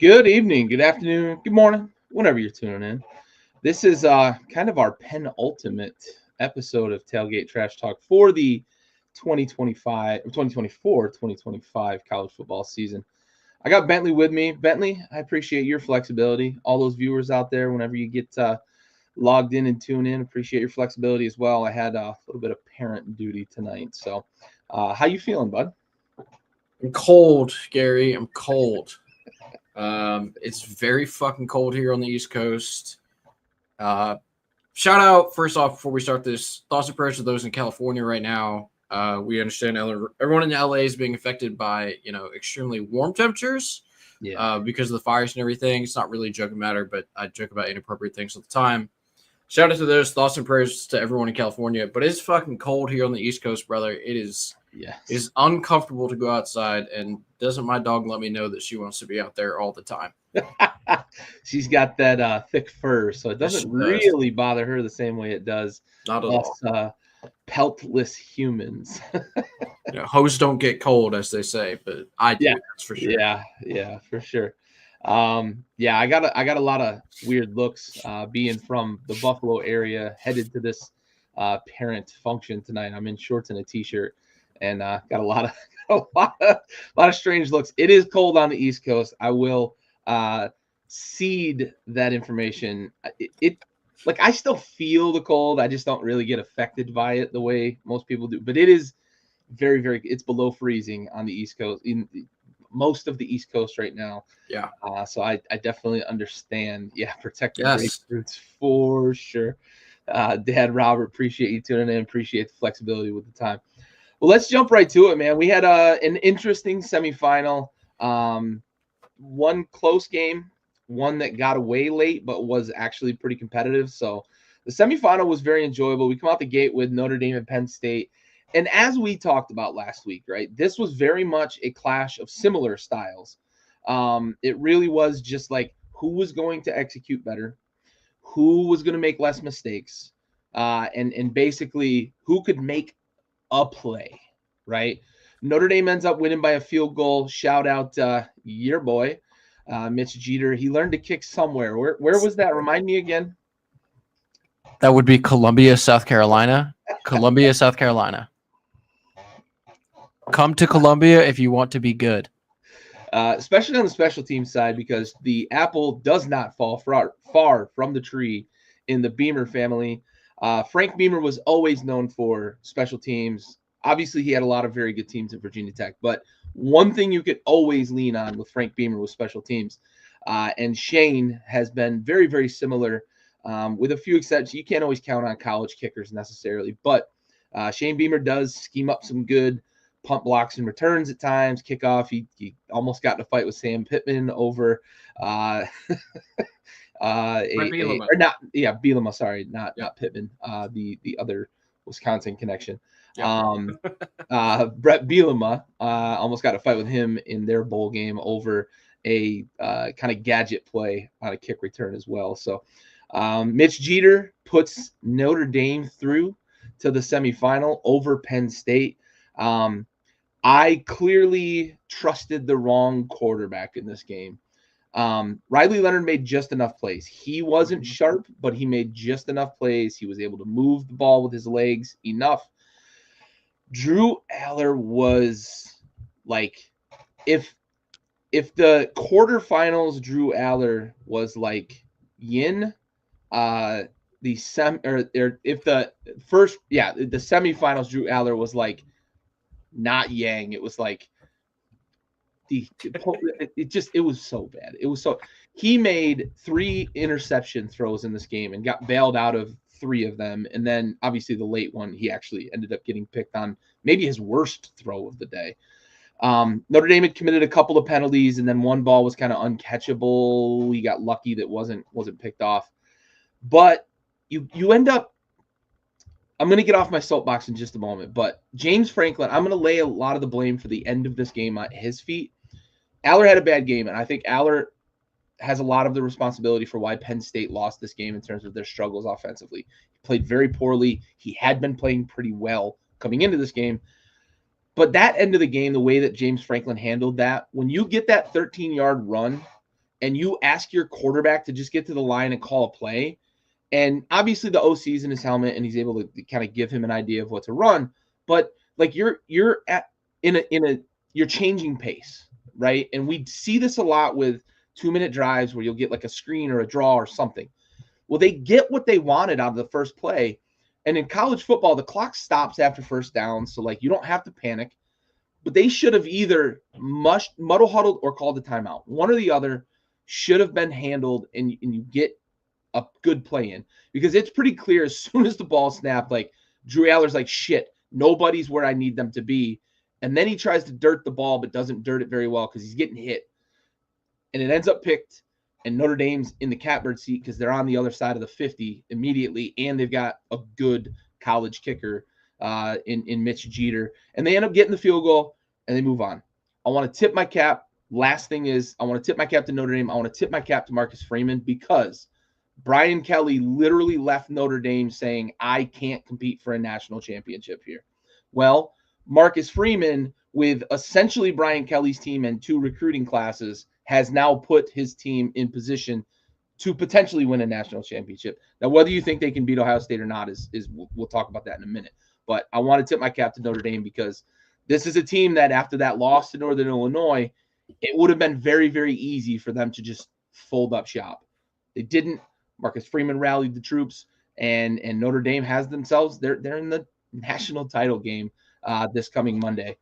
Good evening, good afternoon, good morning, whenever you're tuning in. This is kind of our penultimate episode of Tailgate Trash Talk for the 2025 college football season. I got Bentley with me. Bentley, I appreciate your flexibility. All those viewers out there, whenever you get logged in and tune in, appreciate your flexibility as well. I had a little bit of parent duty tonight. So how you feeling, bud? I'm cold, Gary. I'm cold. It's very fucking cold here on the East Coast. Shout out, first off, before we start this, thoughts and prayers to those in California right now. We understand everyone in LA is being affected by, extremely warm temperatures because of the fires and everything. It's not really a joking matter, but I joke about inappropriate things all the time. Shout out to those, thoughts and prayers to everyone in California. But it's fucking cold here on the East Coast, brother. It is uncomfortable to go outside, and doesn't my dog let me know that she wants to be out there all the time? She's got that thick fur, so it doesn't really bother her the same way it does Not at all. Peltless humans. Hoes don't get cold, as they say, but I do. That's for sure. Yeah, for sure. I got a lot of weird looks being from the Buffalo area, headed to this parent function tonight. I'm in shorts and a t-shirt, and got a lot of strange looks. It is cold on the East Coast. I will cede that information. Like, I still feel the cold. I just don't really get affected by it the way most people do. But it is very, very. It's below freezing on the East Coast, in most of the East Coast right now. Yeah. So I definitely understand. Yeah, protect the grapefruits for sure. Dad Robert, appreciate you tuning in. Appreciate the flexibility with the time. Well, let's jump right to it, man. We had an interesting semifinal. One close game, one that got away late, but was actually pretty competitive. So the semifinal was very enjoyable. We come out the gate with Notre Dame and Penn State. And as we talked about last week, right, this was very much a clash of similar styles. It really was just like who was going to execute better, who was going to make less mistakes, and basically who could make a play, right? Notre Dame ends up winning by a field goal. Shout out your boy, Mitch Jeter. He learned to kick somewhere. Where was that? Remind me again. That would be Columbia, South Carolina. Columbia, South Carolina. Come to Columbia if you want to be good. Especially on the special team side, because the apple does not fall far from the tree in the Beamer family. Frank Beamer was always known for special teams. Obviously, he had a lot of very good teams at Virginia Tech, but one thing you could always lean on with Frank Beamer was special teams. And Shane has been very, very similar, with a few exceptions. You can't always count on college kickers necessarily, but Shane Beamer does scheme up some good punt blocks and returns at times. Kickoff, he almost got in a fight with Sam Pittman over Bielema. Sorry, not Pittman. The other Wisconsin connection. Brett Bielema almost got a fight with him in their bowl game over a kind of gadget play on a kick return as well. So Mitch Jeter puts Notre Dame through to the semifinal over Penn State. I clearly trusted the wrong quarterback in this game. Riley Leonard made just enough plays. He wasn't sharp, but he made just enough plays. He was able to move the ball with his legs enough. Drew Aller was like, if the quarterfinals Drew Aller was like yin, the semifinals Drew Aller was like not yang. It was like it was so bad. He made 3 interception throws in this game and got bailed out of 3 of them. And then obviously the late one, he actually ended up getting picked on, maybe his worst throw of the day. Notre Dame had committed a couple of penalties, and then one ball was kind of uncatchable. He got lucky that wasn't picked off. But you end up, I'm going to get off my soapbox in just a moment, but James Franklin, I'm going to lay a lot of the blame for the end of this game at his feet. Aller had a bad game, and I think Aller has a lot of the responsibility for why Penn State lost this game in terms of their struggles offensively. He played very poorly. He had been playing pretty well coming into this game. But that end of the game, the way that James Franklin handled that, when you get that 13-yard run and you ask your quarterback to just get to the line and call a play, and obviously the OC's in his helmet and he's able to kind of give him an idea of what to run, but like you're you're changing pace, right? And we see this a lot with 2-minute drives where you'll get like a screen or a draw or something. Well, they get what they wanted out of the first play. And in college football, the clock stops after first down. So like you don't have to panic, but they should have either muddle huddled or called a timeout. One or the other should have been handled, and you get a good play in, because it's pretty clear as soon as the ball snapped, like Drew Aller's like, shit, nobody's where I need them to be. And then he tries to dirt the ball, but doesn't dirt it very well because he's getting hit. And it ends up picked, and Notre Dame's in the catbird seat because they're on the other side of the 50 immediately, and they've got a good college kicker in Mitch Jeter. And they end up getting the field goal, and they move on. I want to tip my cap. Last thing is, I want to tip my cap to Notre Dame. I want to tip my cap to Marcus Freeman, because Brian Kelly literally left Notre Dame saying, I can't compete for a national championship here. Well, Marcus Freeman, with essentially Brian Kelly's team and 2 recruiting classes, has now put his team in position to potentially win a national championship. Now, whether you think they can beat Ohio State or not is we'll talk about that in a minute. But I want to tip my cap to Notre Dame, because this is a team that after that loss to Northern Illinois, it would have been very, very easy for them to just fold up shop. They didn't. Marcus Freeman rallied the troops, and Notre Dame has themselves, they're in the national title game this coming Monday.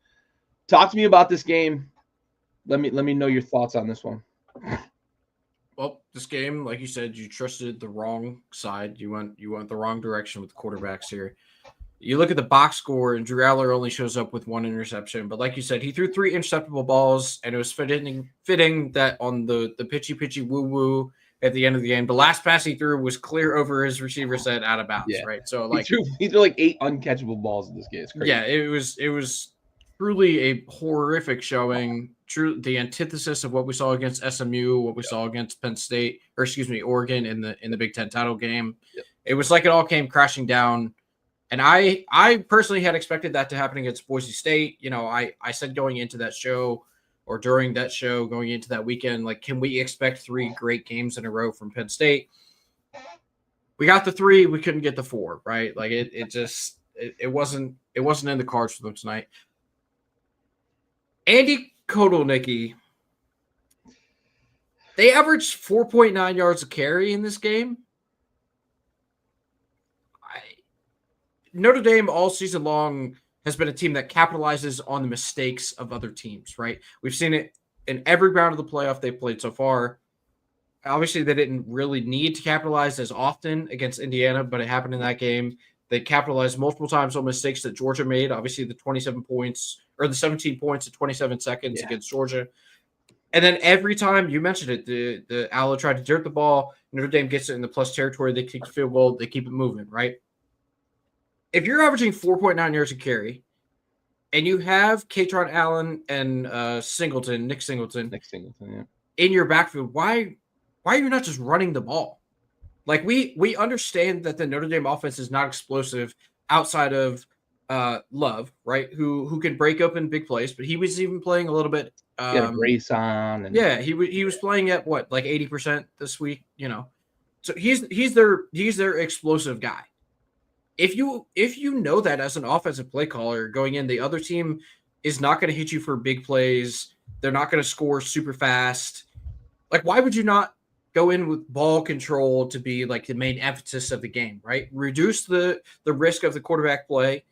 Talk to me about this game. Let me know your thoughts on this one. Well, this game, like you said, you trusted the wrong side. You went the wrong direction with the quarterbacks here. You look at the box score, and Drew Aller only shows up with 1 interception. But like you said, he threw 3 interceptable balls, and it was fitting that on the pitchy woo-woo at the end of the game, the last pass he threw was clear over his receiver set out of bounds, right? So like he threw like 8 uncatchable balls in this game. It's crazy. Yeah, it was truly a horrific showing. True, the antithesis of what we saw against SMU, what we saw against Penn State, or excuse me, Oregon in the Big Ten title game. Yep. It was like it all came crashing down. And I personally had expected that to happen against Boise State. You know, I said going into that show, or during that show, going into that weekend, like, can we expect 3 great games in a row from Penn State? We got the 3, we couldn't get the 4, right? Like it wasn't in the cards for them tonight. Andy Kotelnicki, they averaged 4.9 yards a carry in this game. Notre Dame all season long has been a team that capitalizes on the mistakes of other teams, right? We've seen it in every round of the playoff they've played so far. Obviously, they didn't really need to capitalize as often against Indiana, but it happened in that game. They capitalized multiple times on mistakes that Georgia made. Obviously, the 27 points or the 17 points in 27 seconds against Georgia. And then every time, you mentioned it, the Aloe tried to dirt the ball. Notre Dame gets it in the plus territory. They kick the field goal. They keep it moving, right? If you're averaging 4.9 yards a carry, and you have Katron Allen and Nick Singleton, in your backfield, why are you not just running the ball? Like, we understand that the Notre Dame offense is not explosive outside of Love, right? Who can break open big plays, but he was even playing a little bit. Brace on. And... Yeah, he was playing at what, like 80% this week, you know. So he's their explosive guy. If you know that as an offensive play caller going in, the other team is not going to hit you for big plays. They're not going to score super fast. Like, why would you not go in with ball control to be like the main emphasis of the game, right? Reduce the risk of the quarterback play.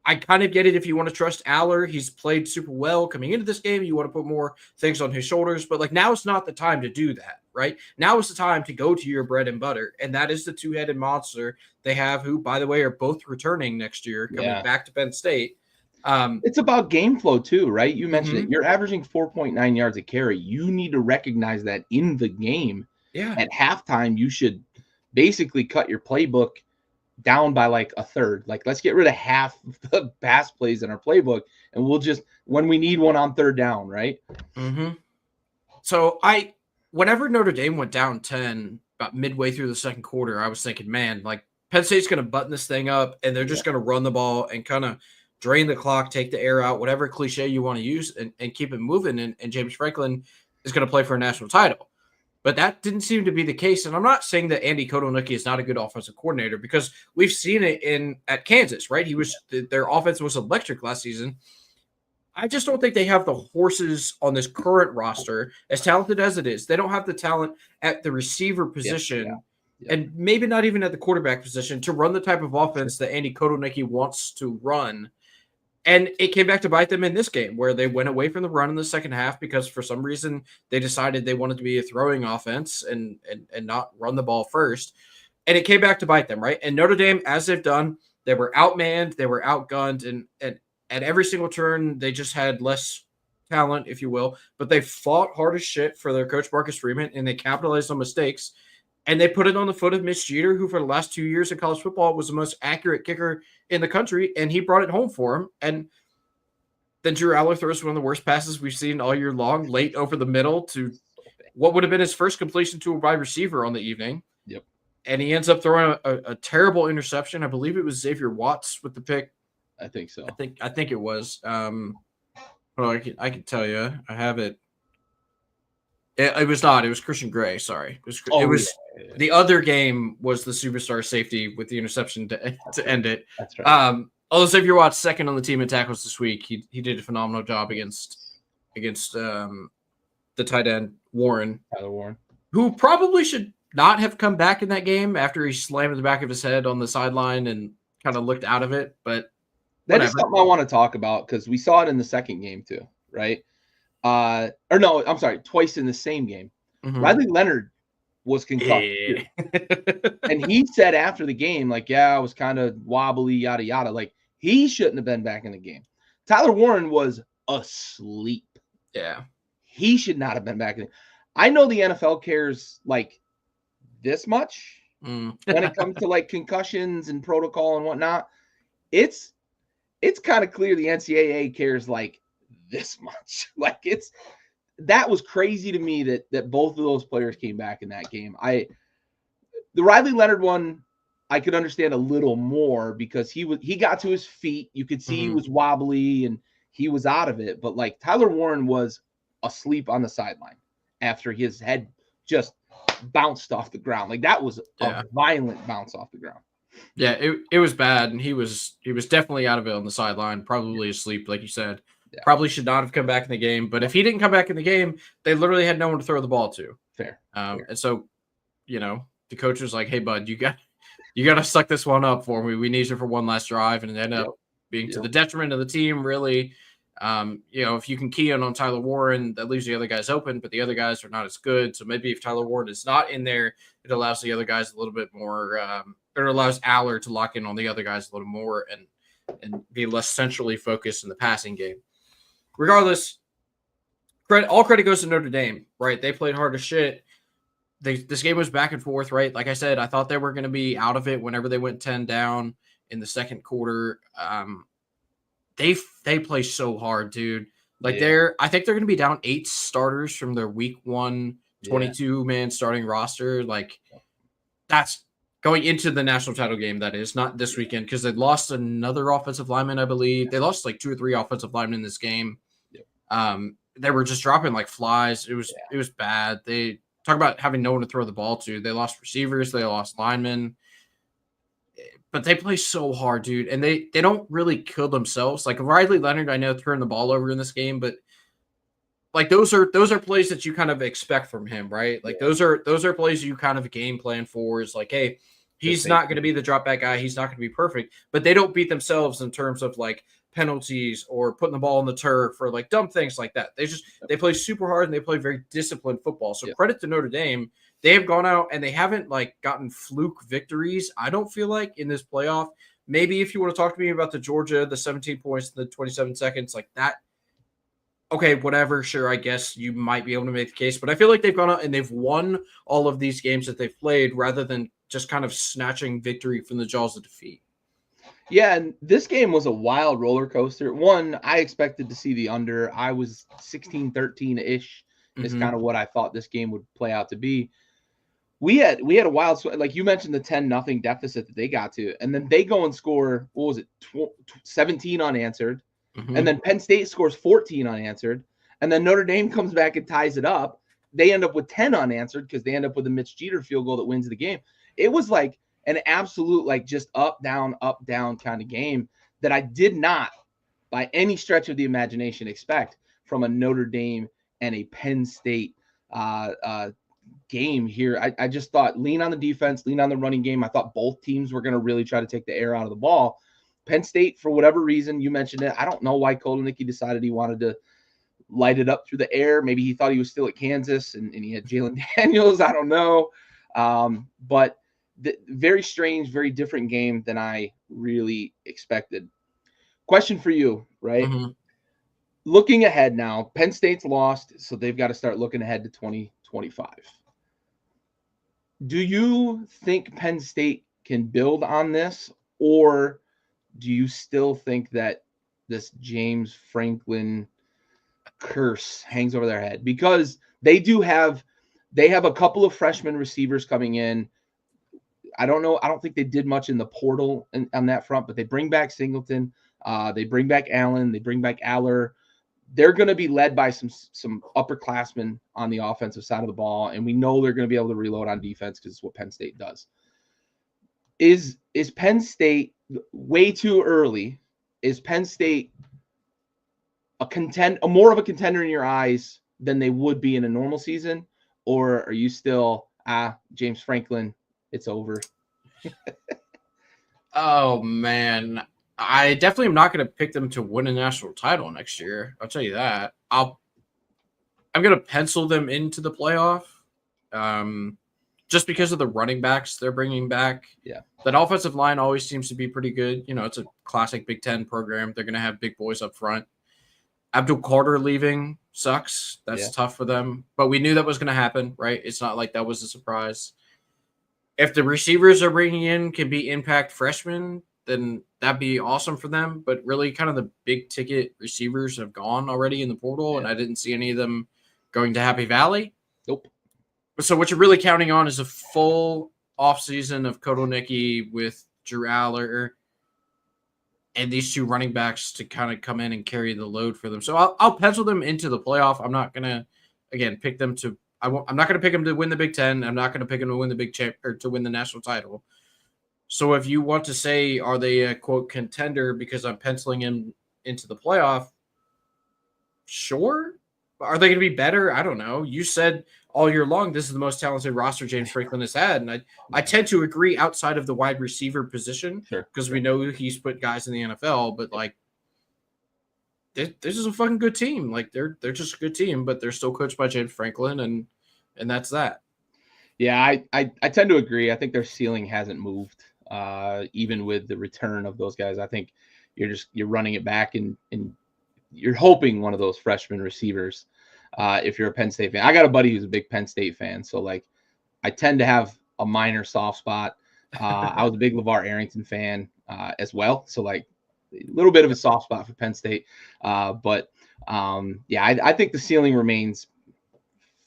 I kind of get it if you want to trust Aller. He's played super well coming into this game. You want to put more things on his shoulders, but like, now is not the time to do that, right? Now is the time to go to your bread and butter, and that is the 2-headed monster they have, who, by the way, are both returning next year, coming back to Penn State. It's about game flow too, right? You mentioned it. You're averaging 4.9 yards a carry. You need to recognize that in the game. Yeah. At halftime, you should basically cut your playbook down by like a third. Like, let's get rid of half of the pass plays in our playbook, and we'll just, when we need one on third down, right? Mm-hmm. So whenever Notre Dame went down 10 about midway through the second quarter, I was thinking, man, like, Penn State's going to button this thing up, and they're just going to run the ball and kind of drain the clock, take the air out, whatever cliche you want to use, and keep it moving. And James Franklin is going to play for a national title. But that didn't seem to be the case. And I'm not saying that Andy Kotelnicki is not a good offensive coordinator, because we've seen it at Kansas, right? Their offense was electric last season. I just don't think they have the horses on this current roster, as talented as it is. They don't have the talent at the receiver position, and maybe not even at the quarterback position, to run the type of offense that Andy Kotelnicki wants to run. And it came back to bite them in this game, where they went away from the run in the second half because for some reason they decided they wanted to be a throwing offense and not run the ball first. And it came back to bite them, right? And Notre Dame, as they've done, they were outmanned, they were outgunned, and at every single turn, they just had less talent, if you will. But they fought hard as shit for their coach, Marcus Freeman, and they capitalized on mistakes. And they put it on the foot of Mitch Jeter, who for the last 2 years in college football was the most accurate kicker in the country, and he brought it home for him. And then Drew Aller throws one of the worst passes we've seen all year long, late over the middle to what would have been his first completion to a wide receiver on the evening. Yep. And he ends up throwing a terrible interception. I believe it was Xavier Watts with the pick. I think so. I think it was. Well, I can tell you. I have it. It was not. It was Christian Gray. Sorry. It was the other game was the superstar safety with the interception to end it. That's right. Although Xavier Watts second on the team in tackles this week, he did a phenomenal job against the tight end Tyler Warren, who probably should not have come back in that game after he slammed the back of his head on the sideline and kind of looked out of it. But that is something I want to talk about because we saw it in the second game too, right? Or no, I'm sorry, twice in the same game. Mm-hmm. Riley Leonard was concussed, and he said after the game, like, "Yeah, I was kind of wobbly, yada yada." Like he shouldn't have been back in the game. Tyler Warren was asleep. Yeah, he should not have been back in. I know the NFL cares like this much when it comes to like concussions and protocol and whatnot. It's kind of clear the NCAA cares like this much. Like that was crazy to me that both of those players came back in that game. The Riley Leonard one, I could understand a little more because he got to his feet. You could see he was wobbly and he was out of it. But like Tyler Warren was asleep on the sideline after his head just bounced off the ground. Like that was a violent bounce off the ground. Yeah, it was bad, and he was definitely out of it on the sideline, probably asleep, like you said. Yeah. Probably should not have come back in the game. But if he didn't come back in the game, they literally had no one to throw the ball to. Fair. And so, the coach was like, "Hey, bud, you got to suck this one up for me. We need you for one last drive," and it ended up being to the detriment of the team. Really, if you can key in on Tyler Warren, that leaves the other guys open, but the other guys are not as good. So maybe if Tyler Warren is not in there, it allows the other guys a little bit more. It allows Aller to lock in on the other guys a little more and be less centrally focused in the passing game. Regardless, all credit goes to Notre Dame, right? They played hard as shit. This game was back and forth, right? Like I said, I thought they were going to be out of it whenever they went 10 down in the second quarter. They play so hard, dude. Like I think they're going to be down 8 starters from their week 1 22-man starting roster. Like that's going into the national title game, that is, not this weekend, because they lost another offensive lineman, I believe. They lost like 2 or 3 offensive linemen in this game. They were just dropping like flies. It was bad. They talk about having no one to throw the ball to. They lost receivers. They lost linemen. But they play so hard, dude. And they don't really kill themselves. Like Riley Leonard, I know, turned the ball over in this game, but like those are plays that you kind of expect from him, right? Like those are plays you kind of game plan for. Is like, hey, he's not going to be the drop back guy. He's not going to be perfect, but they don't beat themselves in terms of like penalties or putting the ball on the turf or like dumb things like that. They play super hard and they play very disciplined football. So credit to Notre Dame. They have gone out and they haven't like gotten fluke victories, I don't feel like, in this playoff. Maybe if you want to talk to me about the Georgia, the 17 points in the 27 seconds, like that, okay, whatever, sure, I guess you might be able to make the case. But I feel like they've gone out and they've won all of these games that they've played rather than just kind of snatching victory from the jaws of defeat. Yeah, and this game was a wild roller coaster. One, I expected to see the under. I was 16-13-ish is kind of what I thought this game would play out to be. We had a wild, like you mentioned, the 10-0 deficit that they got to, and then they go and score, what was it, 17 unanswered, and then Penn State scores 14 unanswered, And then Notre Dame comes back and ties it up. They end up with 10 unanswered because they end up with a Mitch Jeter field goal that wins the game. It was like an absolute, like, just up, down kind of game that I did not, by any stretch of the imagination, expect from a Notre Dame and a Penn State game here. I just thought lean on the defense, lean on the running game. I thought both teams were going to really try to take the air out of the ball. Penn State, for whatever reason, you mentioned it. I don't know why Kotelnicki decided he wanted to light it up through the air. Maybe he thought he was still at Kansas and he had Jalen Daniels. I don't know. But very strange, very different game than I really expected. Question for you, right? Mm-hmm. Looking ahead now, Penn State's lost, so they've got to start looking ahead to 2025. Do you think Penn State can build on this, or do you still think that this James Franklin curse hangs over their head? Because they have a couple of freshman receivers coming in. I don't know. I don't think they did much in the portal on that front, but they bring back Singleton. They bring back Allen. They bring back Aller. They're going to be led by some upperclassmen on the offensive side of the ball, and we know they're going to be able to reload on defense because it's what Penn State does. Is Penn State way too early? Is Penn State more of a contender in your eyes than they would be in a normal season, or are you still James Franklin? It's over. Oh man, I definitely am not going to pick them to win a national title next year. I'll tell you that. I'm going to pencil them into the playoff, just because of the running backs they're bringing back. Yeah, that offensive line always seems to be pretty good. You know, it's a classic Big Ten program. They're going to have big boys up front. Abdul Carter leaving sucks. That's tough for them. But we knew that was going to happen, right? It's not like that was a surprise. If the receivers are bringing in can be impact freshmen, then that'd be awesome for them. But really, kind of the big ticket receivers have gone already in the portal, and I didn't see any of them going to Happy Valley. Nope. So what you're really counting on is a full offseason of Kotelnicki with Drew Aller and these two running backs to kind of come in and carry the load for them. So I'll pencil them into the playoff. I'm not gonna pick them to. I'm not gonna pick them to win the Big Ten. I'm not gonna pick them to win the Big Champ or to win the national title. So if you want to say, are they a quote contender because I'm penciling in into the playoff? Sure. Are they going to be better? I don't know. You said all year long this is the most talented roster James Franklin has had, and I tend to agree outside of the wide receiver position because we know he's put guys in the NFL, but like this is a fucking good team. Like they're just a good team, but they're still coached by James Franklin, and that's that. Yeah, I tend to agree. I think their ceiling hasn't moved, even with the return of those guys. I think you're running it back and you're hoping one of those freshman receivers, if you're a Penn State fan. I got a buddy who's a big Penn State fan, so like I tend to have a minor soft spot. I was a big LeVar Arrington fan as well, so like a little bit of a soft spot for Penn State. But I think the ceiling remains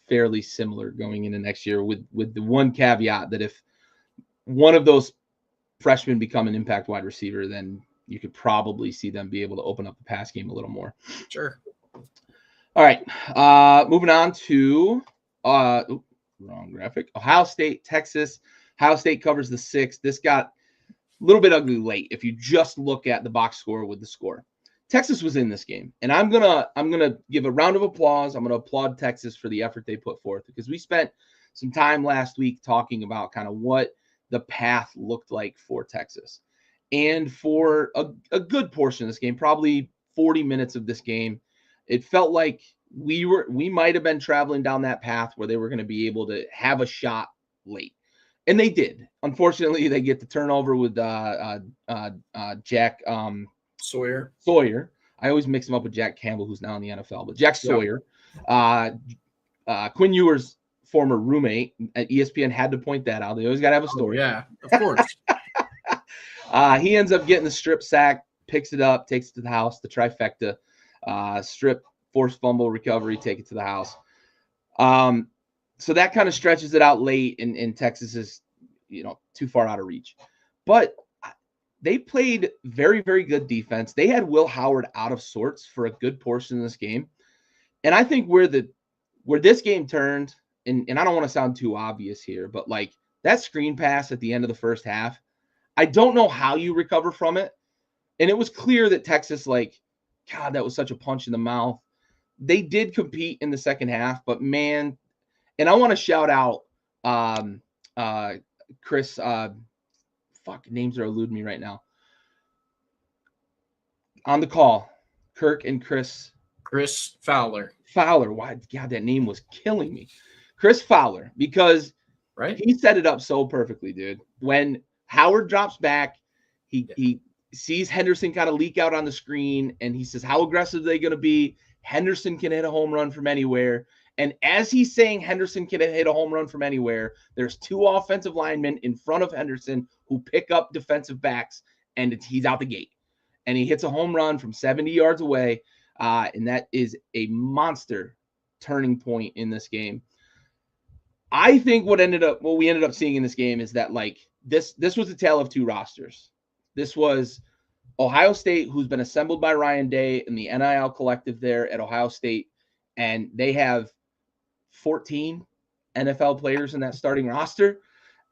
fairly similar going into next year, with the one caveat that if one of those freshmen become an impact wide receiver, then you could probably see them be able to open up the pass game a little more. Sure. All right. Moving on to wrong graphic. Ohio State, Texas. Ohio State covers the 6. This got a little bit ugly late if you just look at the box score with the score. Texas was in this game, and I'm gonna give a round of applause. I'm gonna applaud Texas for the effort they put forth, because we spent some time last week talking about kind of what the path looked like for Texas. And for a good portion of this game, probably 40 minutes of this game, it felt like we might have been traveling down that path where they were going to be able to have a shot late. And they did. Unfortunately, they get the turnover with Jack Sawyer. I always mix him up with Jack Campbell, who's now in the NFL, but Jack Sawyer, Quinn Ewer's former roommate at ESPN, had to point that out. They always got to have a story. Yeah, of course. He ends up getting the strip sack, picks it up, takes it to the house, the trifecta, strip, forced fumble, recovery, take it to the house. So that kind of stretches it out late, and Texas is, too far out of reach. But they played very, very good defense. They had Will Howard out of sorts for a good portion of this game. And I think where this game turned, and I don't want to sound too obvious here, but like that screen pass at the end of the first half, I don't know how you recover from it. And it was clear that Texas, like, God, that was such a punch in the mouth. They did compete in the second half, but man, and I want to shout out Chris, names are eluding me right now. On the call, Kirk and Chris Fowler. Why, God, that name was killing me. Chris Fowler, because he set it up so perfectly, dude. When Howard drops back, he sees Henderson kind of leak out on the screen, and he says, how aggressive are they going to be? Henderson can hit a home run from anywhere. And as he's saying Henderson can hit a home run from anywhere, there's two offensive linemen in front of Henderson who pick up defensive backs, and he's out the gate. And he hits a home run from 70 yards away, and that is a monster turning point in this game. I think what we ended up seeing in this game is that, like, this was a tale of two rosters. This was Ohio State, who's been assembled by Ryan Day and the NIL collective there at Ohio State, and they have 14 NFL players in that starting roster,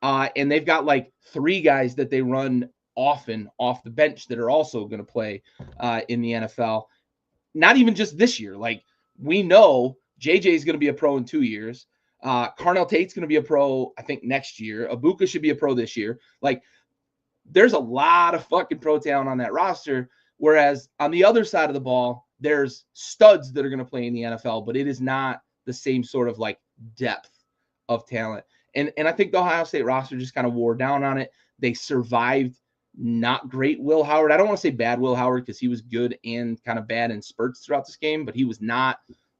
and they've got like 3 guys that they run often off the bench that are also going to play in the NFL. Not even just this year. Like, we know JJ is going to be a pro in 2 years. Carnell Tate's going to be a pro, I think, next year. Abuka should be a pro this year. Like, there's a lot of fucking pro talent on that roster. Whereas on the other side of the ball, there's studs that are going to play in the NFL, but it is not the same sort of like depth of talent. And I think the Ohio State roster just kind of wore down on it. They survived not great Will Howard. I don't want to say bad Will Howard because he was good and kind of bad in spurts throughout this game, but he was not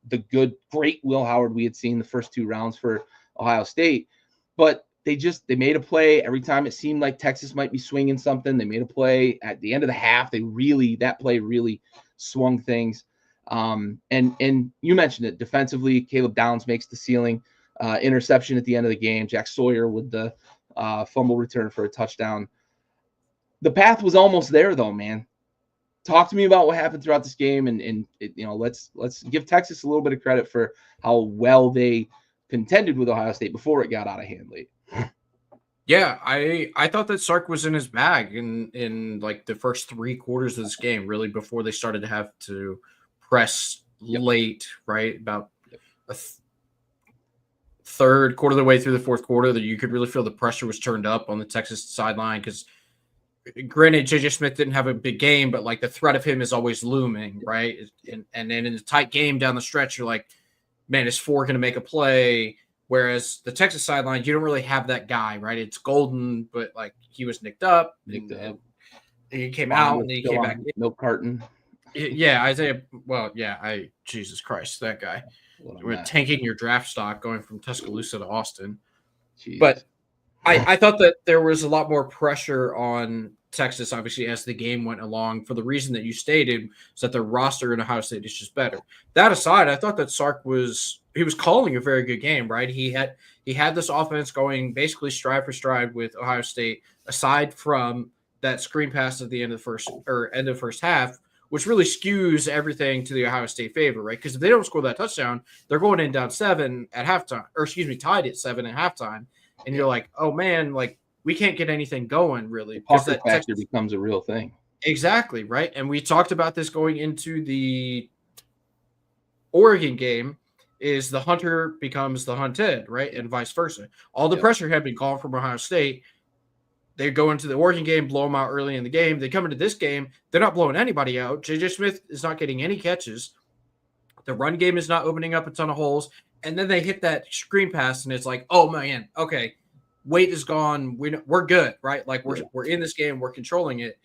the great Will Howard we had seen the first 2 rounds for Ohio State. But they made a play every time it seemed like Texas might be swinging something. They made a play at the end of the half. That play really swung things. And you mentioned it defensively. Caleb Downs makes the ceiling interception at the end of the game. Jack Sawyer with the fumble return for a touchdown. The path was almost there, though, man. Talk to me about what happened throughout this game, and let's give Texas a little bit of credit for how well they contended with Ohio State before it got out of hand late. Yeah, I thought that Sark was in his bag in like the first 3 quarters of this game, really, before they started to have to press late, right? About a third quarter of the way through the fourth quarter, that you could really feel the pressure was turned up on the Texas sideline because, granted, J.J. Smith didn't have a big game, but like the threat of him is always looming, right? And then in a tight game down the stretch, you're like, man, is Ford going to make a play? Whereas the Texas sideline, you don't really have that guy, right? It's Golden, but like he was nicked up. And he came out and he came back. Milk carton. Yeah, Isaiah. Well, yeah, Jesus Christ, that guy. We're tanking your draft stock going from Tuscaloosa to Austin. Jeez. But I thought that there was a lot more pressure on Texas, obviously, as the game went along, for the reason that you stated, is that the roster in Ohio State is just better. That aside, I thought that Sark was calling a very good game, right? He had this offense going basically stride for stride with Ohio State, aside from that screen pass at the end of the first half, which really skews everything to the Ohio State favor, right? Because if they don't score that touchdown, they're going in down 7 at halftime, tied at 7 at halftime. And you're like, oh man, like we can't get anything going really. Because that factor becomes a real thing. Exactly, right? And we talked about this going into the Oregon game, is the hunter becomes the hunted, right? And vice versa. All the pressure had been called from Ohio State. They go into the Oregon game, blow them out early in the game. They come into this game, they're not blowing anybody out. J.J. Smith is not getting any catches. The run game is not opening up a ton of holes. And then they hit that screen pass, and it's like, oh, man, okay, weight is gone. We're good, right? Like, we're in this game. We're controlling it.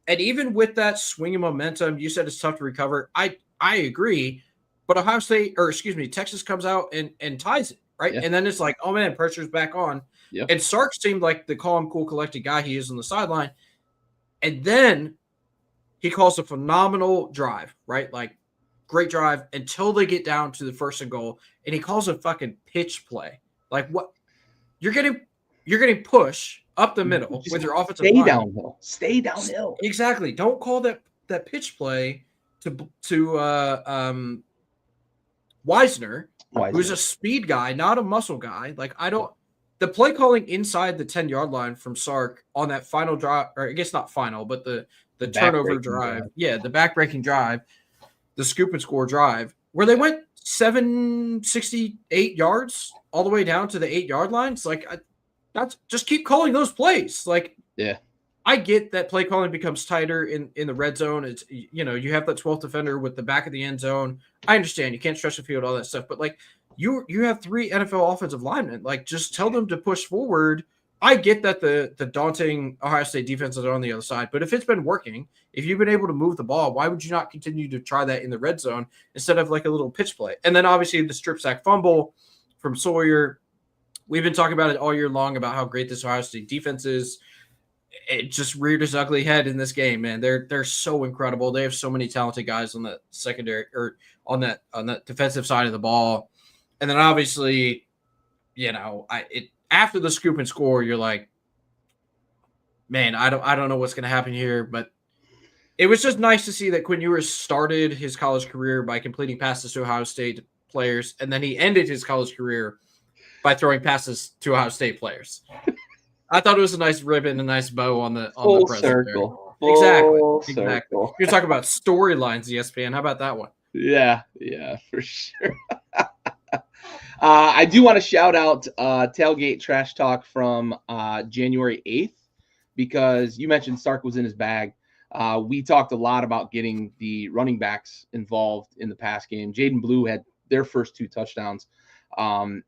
And even with that swing of momentum, you said it's tough to recover. I agree. But Texas comes out and ties it, right? Yeah. And then it's like, oh, man, pressure's back on. Yep. And Sark seemed like the calm, cool, collected guy he is on the sideline. And then he calls a phenomenal drive, right? Like, great drive until they get down to the 1st and goal. And he calls a fucking pitch play. Like, what? You're getting push up the middle with your offensive line. Stay downhill. Exactly. Don't call that pitch play to Wisner, who's a speed guy, not a muscle guy. Like, the play calling inside the 10-yard line from Sark on that final drive, or I guess not final, but the turnover drive. Yeah, the backbreaking drive, the scoop and score drive, where they went 768 yards all the way down to the 8-yard line. It's like, that's just keep calling those plays. Like, yeah. I get that play calling becomes tighter in the red zone. It's, you know, you have that 12th defender with the back of the end zone. I understand you can't stretch the field, all that stuff, but like you have 3 NFL offensive linemen. Like, just tell them to push forward. I get that the daunting Ohio State defense is on the other side, but if it's been working, if you've been able to move the ball, why would you not continue to try that in the red zone instead of like a little pitch play? And then obviously the strip sack fumble from Sawyer. We've been talking about it all year long about how great this Ohio State defense is. It just reared its ugly head in this game, man. They're so incredible. They have so many talented guys on that secondary or on that defensive side of the ball. And then obviously, you know, after the scoop and score, you're like, man, I don't know what's going to happen here, but it was just nice to see that Quinn Ewers started his college career by completing passes to Ohio State players, and then he ended his college career by throwing passes to Ohio State players. I thought it was a nice ribbon, a nice bow on the present circle. Exactly. You're talking about storylines, ESPN. How about that one? Yeah, for sure. I do want to shout out Tailgate Trash Talk from January 8th, because you mentioned Sark was in his bag. We talked a lot about getting the running backs involved in the pass game. Jaden Blue had their first 2 touchdowns, and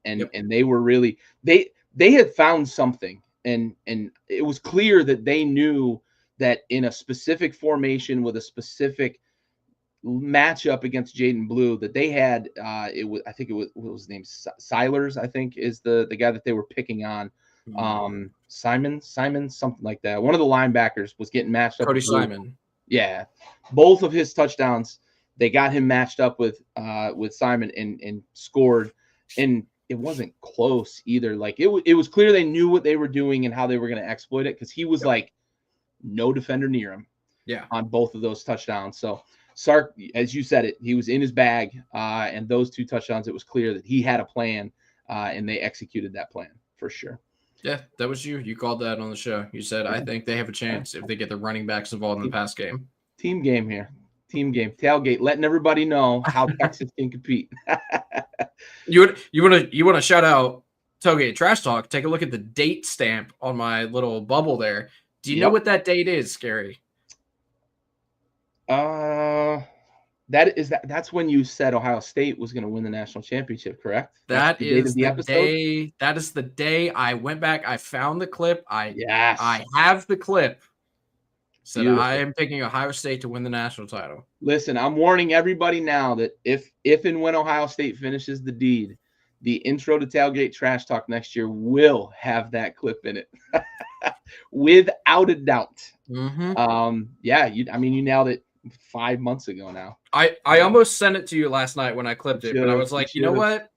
they were really they had found something. And it was clear that they knew that in a specific formation with a specific matchup against Jaden Blue that they had what was his name, Silers, I think is the guy that they were picking on. Simon, something like that. One of the linebackers was getting matched up. Cody Simon. Yeah. Both of his touchdowns, they got him matched up with Simon and scored. And it wasn't close either. Like it was clear they knew what they were doing and how they were going to exploit it, because he was like no defender near him. Yeah, on both of those touchdowns. So Sark, as you said it, he was in his bag, and those 2 touchdowns, it was clear that he had a plan, and they executed that plan for sure. Yeah, that was you. You called that on the show. You said, I think they have a chance if they get the running backs involved in the pass game. Team game here. Team game. Tailgate, letting everybody know how Texas can compete. You want to shout out Tailgate Trash Talk? Take a look at the date stamp on my little bubble there. Do you know what that date is, Scary? That's when you said Ohio State was going to win the national championship, correct? That is the day. That is the day I went back. I found the clip. I have the clip. Said I am picking Ohio State to win the national title. Listen, I'm warning everybody now that if and when Ohio State finishes the deed, the intro to Tailgate Trash Talk next year will have that clip in it, without a doubt. Mm-hmm. You nailed it 5 months ago now. I almost sent it to you last night when I clipped it, but I was like, you know what?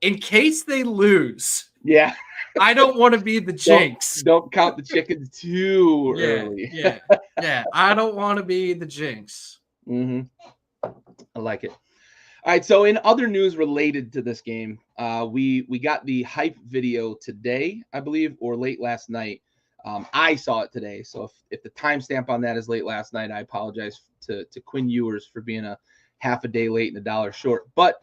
In case they lose, I don't want to be the jinx. Don't count the chickens too early. Yeah. I don't want to be the jinx. Mm-hmm. I like it. All right. So in other news related to this game, we got the hype video today, I believe, or late last night. I saw it today. So if the timestamp on that is late last night, I apologize to Quinn Ewers for being a half a day late and $1 short. But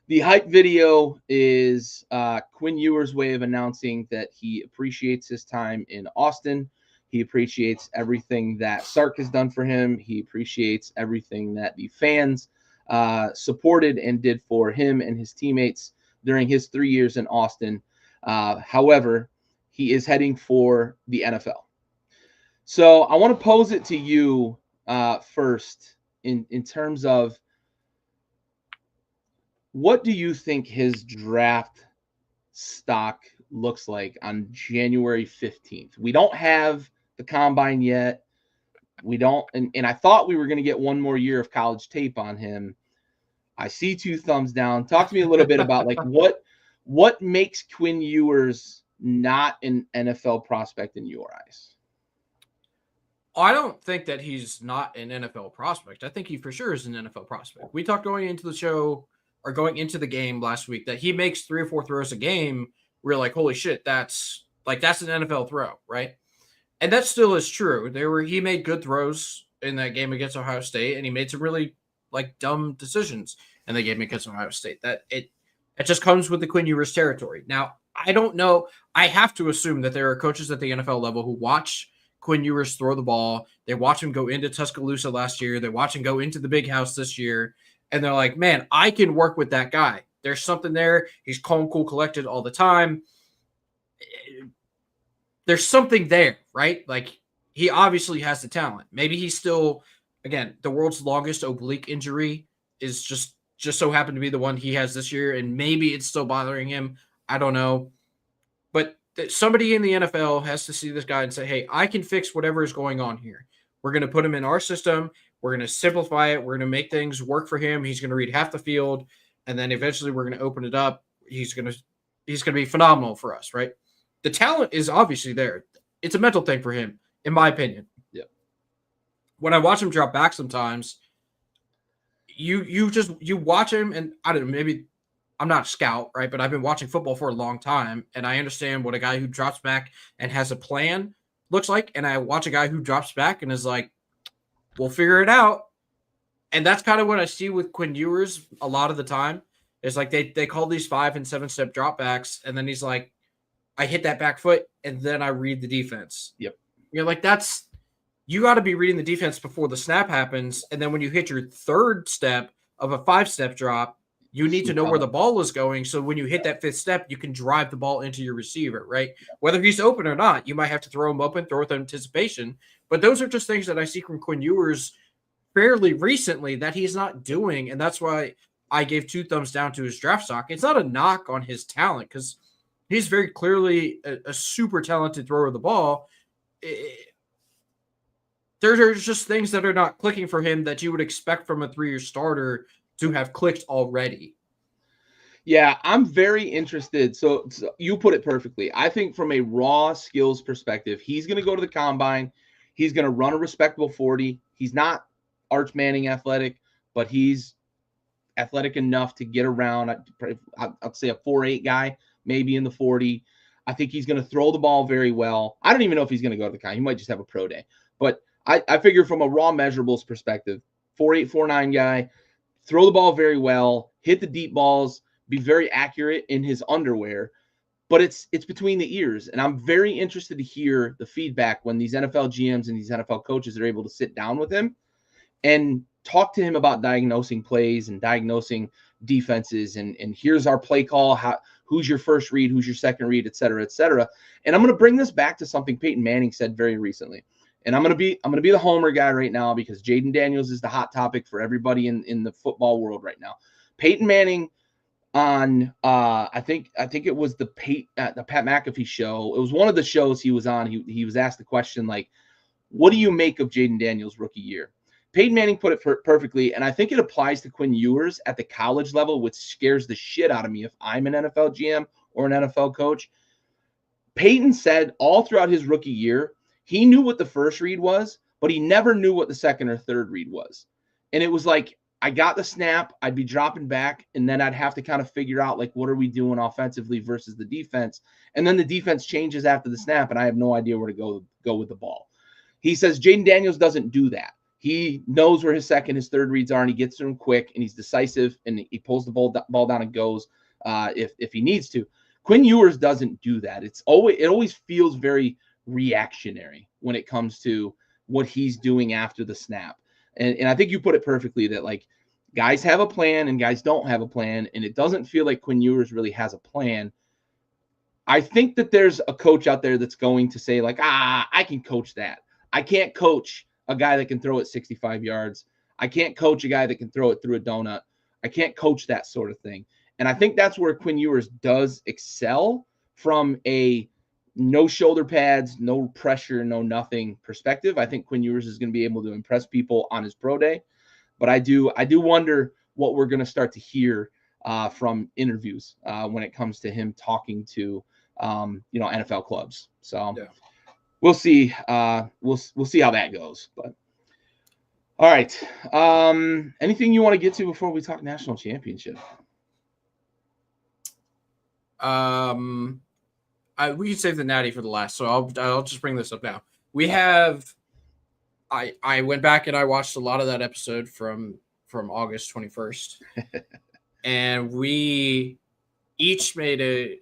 the hype video is Quinn Ewers' way of announcing that he appreciates his time in Austin. He appreciates everything that Sark has done for him. He appreciates everything that the fans supported and did for him and his teammates during his 3 years in Austin. However, he is heading for the NFL. So I want to pose it to you first in terms of, what do you think his draft stock looks like on January 15th? We don't have the combine yet. We don't, and I thought we were going to get one more year of college tape on him. I see 2 thumbs down. Talk to me a little bit about like what makes Quinn Ewers not an NFL prospect in your eyes? I don't think that he's not an NFL prospect. I think he for sure is an NFL prospect. We talked going into the show or going into the game last week that he makes 3 or 4 throws a game. We're like, holy shit, that's an NFL throw, right? And that still is true. He made good throws in that game against Ohio State, and he made some really like dumb decisions in the game against Ohio State. That it just comes with the Quinn Ewers territory. Now, I don't know. I have to assume that there are coaches at the NFL level who watch Quinn Ewers throw the ball. They watch him go into Tuscaloosa last year. They watch him go into the Big House this year. And they're like, man, I can work with that guy. There's something there. He's calm, cool, collected all the time. There's something there, right? Like, he obviously has the talent. Maybe he's still, again, the world's longest oblique injury is just so happened to be the one he has this year, and maybe it's still bothering him. I don't know. But somebody in the NFL has to see this guy and say, hey, I can fix whatever is going on here. We're going to put him in our system. We're going to simplify it. We're going to make things work for him. He's going to read half the field, and then eventually we're going to open it up. He's going to be phenomenal for us, right? The talent is obviously there. It's a mental thing for him, in my opinion. Yeah. When I watch him drop back sometimes, you watch him, and I don't know, maybe I'm not a scout, right? But I've been watching football for a long time, and I understand what a guy who drops back and has a plan looks like. And I watch a guy who drops back and is like, we'll figure it out. And that's kind of what I see with Quinn Ewers a lot of the time. It's like they call these 5 and 7 step dropbacks, and then he's like, I hit that back foot, and then I read the defense. Yep. You're like, you got to be reading the defense before the snap happens. And then when you hit your third step of a 5-step drop, you need to know where the ball is going. So when you hit that 5th step, you can drive the ball into your receiver, right? Whether he's open or not, you might have to throw him open, throw with anticipation. But those are just things that I see from Quinn Ewers fairly recently that he's not doing. And that's why I gave 2 thumbs down to his draft stock. It's not a knock on his talent, because he's very clearly a super talented thrower of the ball. There's just things that are not clicking for him that you would expect from a 3-year starter to have clicked already. Yeah, I'm very interested. So you put it perfectly. I think from a raw skills perspective, he's going to go to the combine. He's going to run a respectable 40. He's not Arch Manning athletic, but he's athletic enough to get around. I'd say a 4.8 guy, maybe in the 40. I think he's going to throw the ball very well. I don't even know if he's going to go to the combine. He might just have a pro day. But I figure from a raw measurables perspective, 4.8, 4.9 guy, throw the ball very well, hit the deep balls, be very accurate in his underwear. But it's between the ears. And I'm very interested to hear the feedback when these NFL GMs and these NFL coaches are able to sit down with him and talk to him about diagnosing plays and diagnosing defenses. And here's our play call. Who's your first read? Who's your second read? Et cetera, et cetera. And I'm going to bring this back to something Peyton Manning said very recently. And I'm gonna be the homer guy right now, because Jaden Daniels is the hot topic for everybody in the football world right now. Peyton Manning on I think it was the Pat McAfee show. It was one of the shows he was on. He was asked the question, like, what do you make of Jaden Daniels' rookie year? Peyton Manning put it perfectly, and I think it applies to Quinn Ewers at the college level, which scares the shit out of me if I'm an NFL GM or an NFL coach. Peyton said all throughout his rookie year, he knew what the first read was, but he never knew what the second or third read was. And it was like, I got the snap, I'd be dropping back, and then I'd have to kind of figure out, like, what are we doing offensively versus the defense? And then the defense changes after the snap, and I have no idea where to go with the ball. He says Jaden Daniels doesn't do that. He knows where his second, his third reads are, and he gets to them quick, and he's decisive, and he pulls the ball down and goes if he needs to. Quinn Ewers doesn't do that. It always feels very reactionary when it comes to what he's doing after the snap. And I think you put it perfectly that, like, guys have a plan and guys don't have a plan, and it doesn't feel like Quinn Ewers really has a plan. I think that there's a coach out there that's going to say, like, I can coach that. I can't coach a guy that can throw it 65 yards. I can't coach a guy that can throw it through a donut. I can't coach that sort of thing. And I think that's where Quinn Ewers does excel from a no shoulder pads, no pressure, no nothing perspective. I think Quinn Ewers is going to be able to impress people on his pro day. But I do wonder what we're going to start to hear from interviews when it comes to him talking to NFL clubs. So yeah. We'll see. We'll see how that goes. But all right. Anything you want to get to before we talk national championship? We can save the Natty for the last, so I'll just bring this up now. We have. I went back and I watched a lot of that episode from August 21st, and we each made a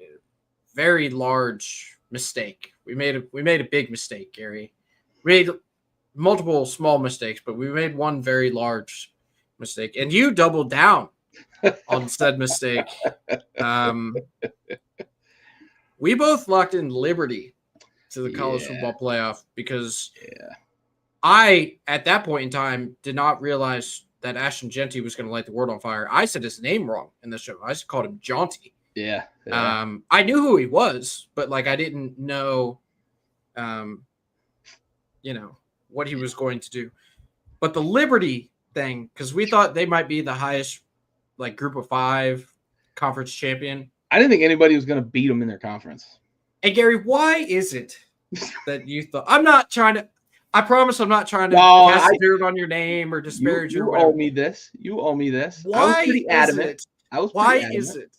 very large mistake. We made a big mistake, Gary. We made multiple small mistakes, but we made one very large mistake, and you doubled down on said mistake. We both locked in Liberty to the college football playoff because I, at that point in time, did not realize that Ashton Genty was going to light the world on fire. I said his name wrong in the show. I called him Jaunty. Yeah. I knew who he was, but like I didn't know, what he was going to do. But the Liberty thing, because we thought they might be the highest, like Group of 5 conference champion. I didn't think anybody was going to beat them in their conference. Hey Gary, why is it that you thought? I promise I'm not trying to cast dirt on your name or disparage you. You owe me this. Why is it? Why is it?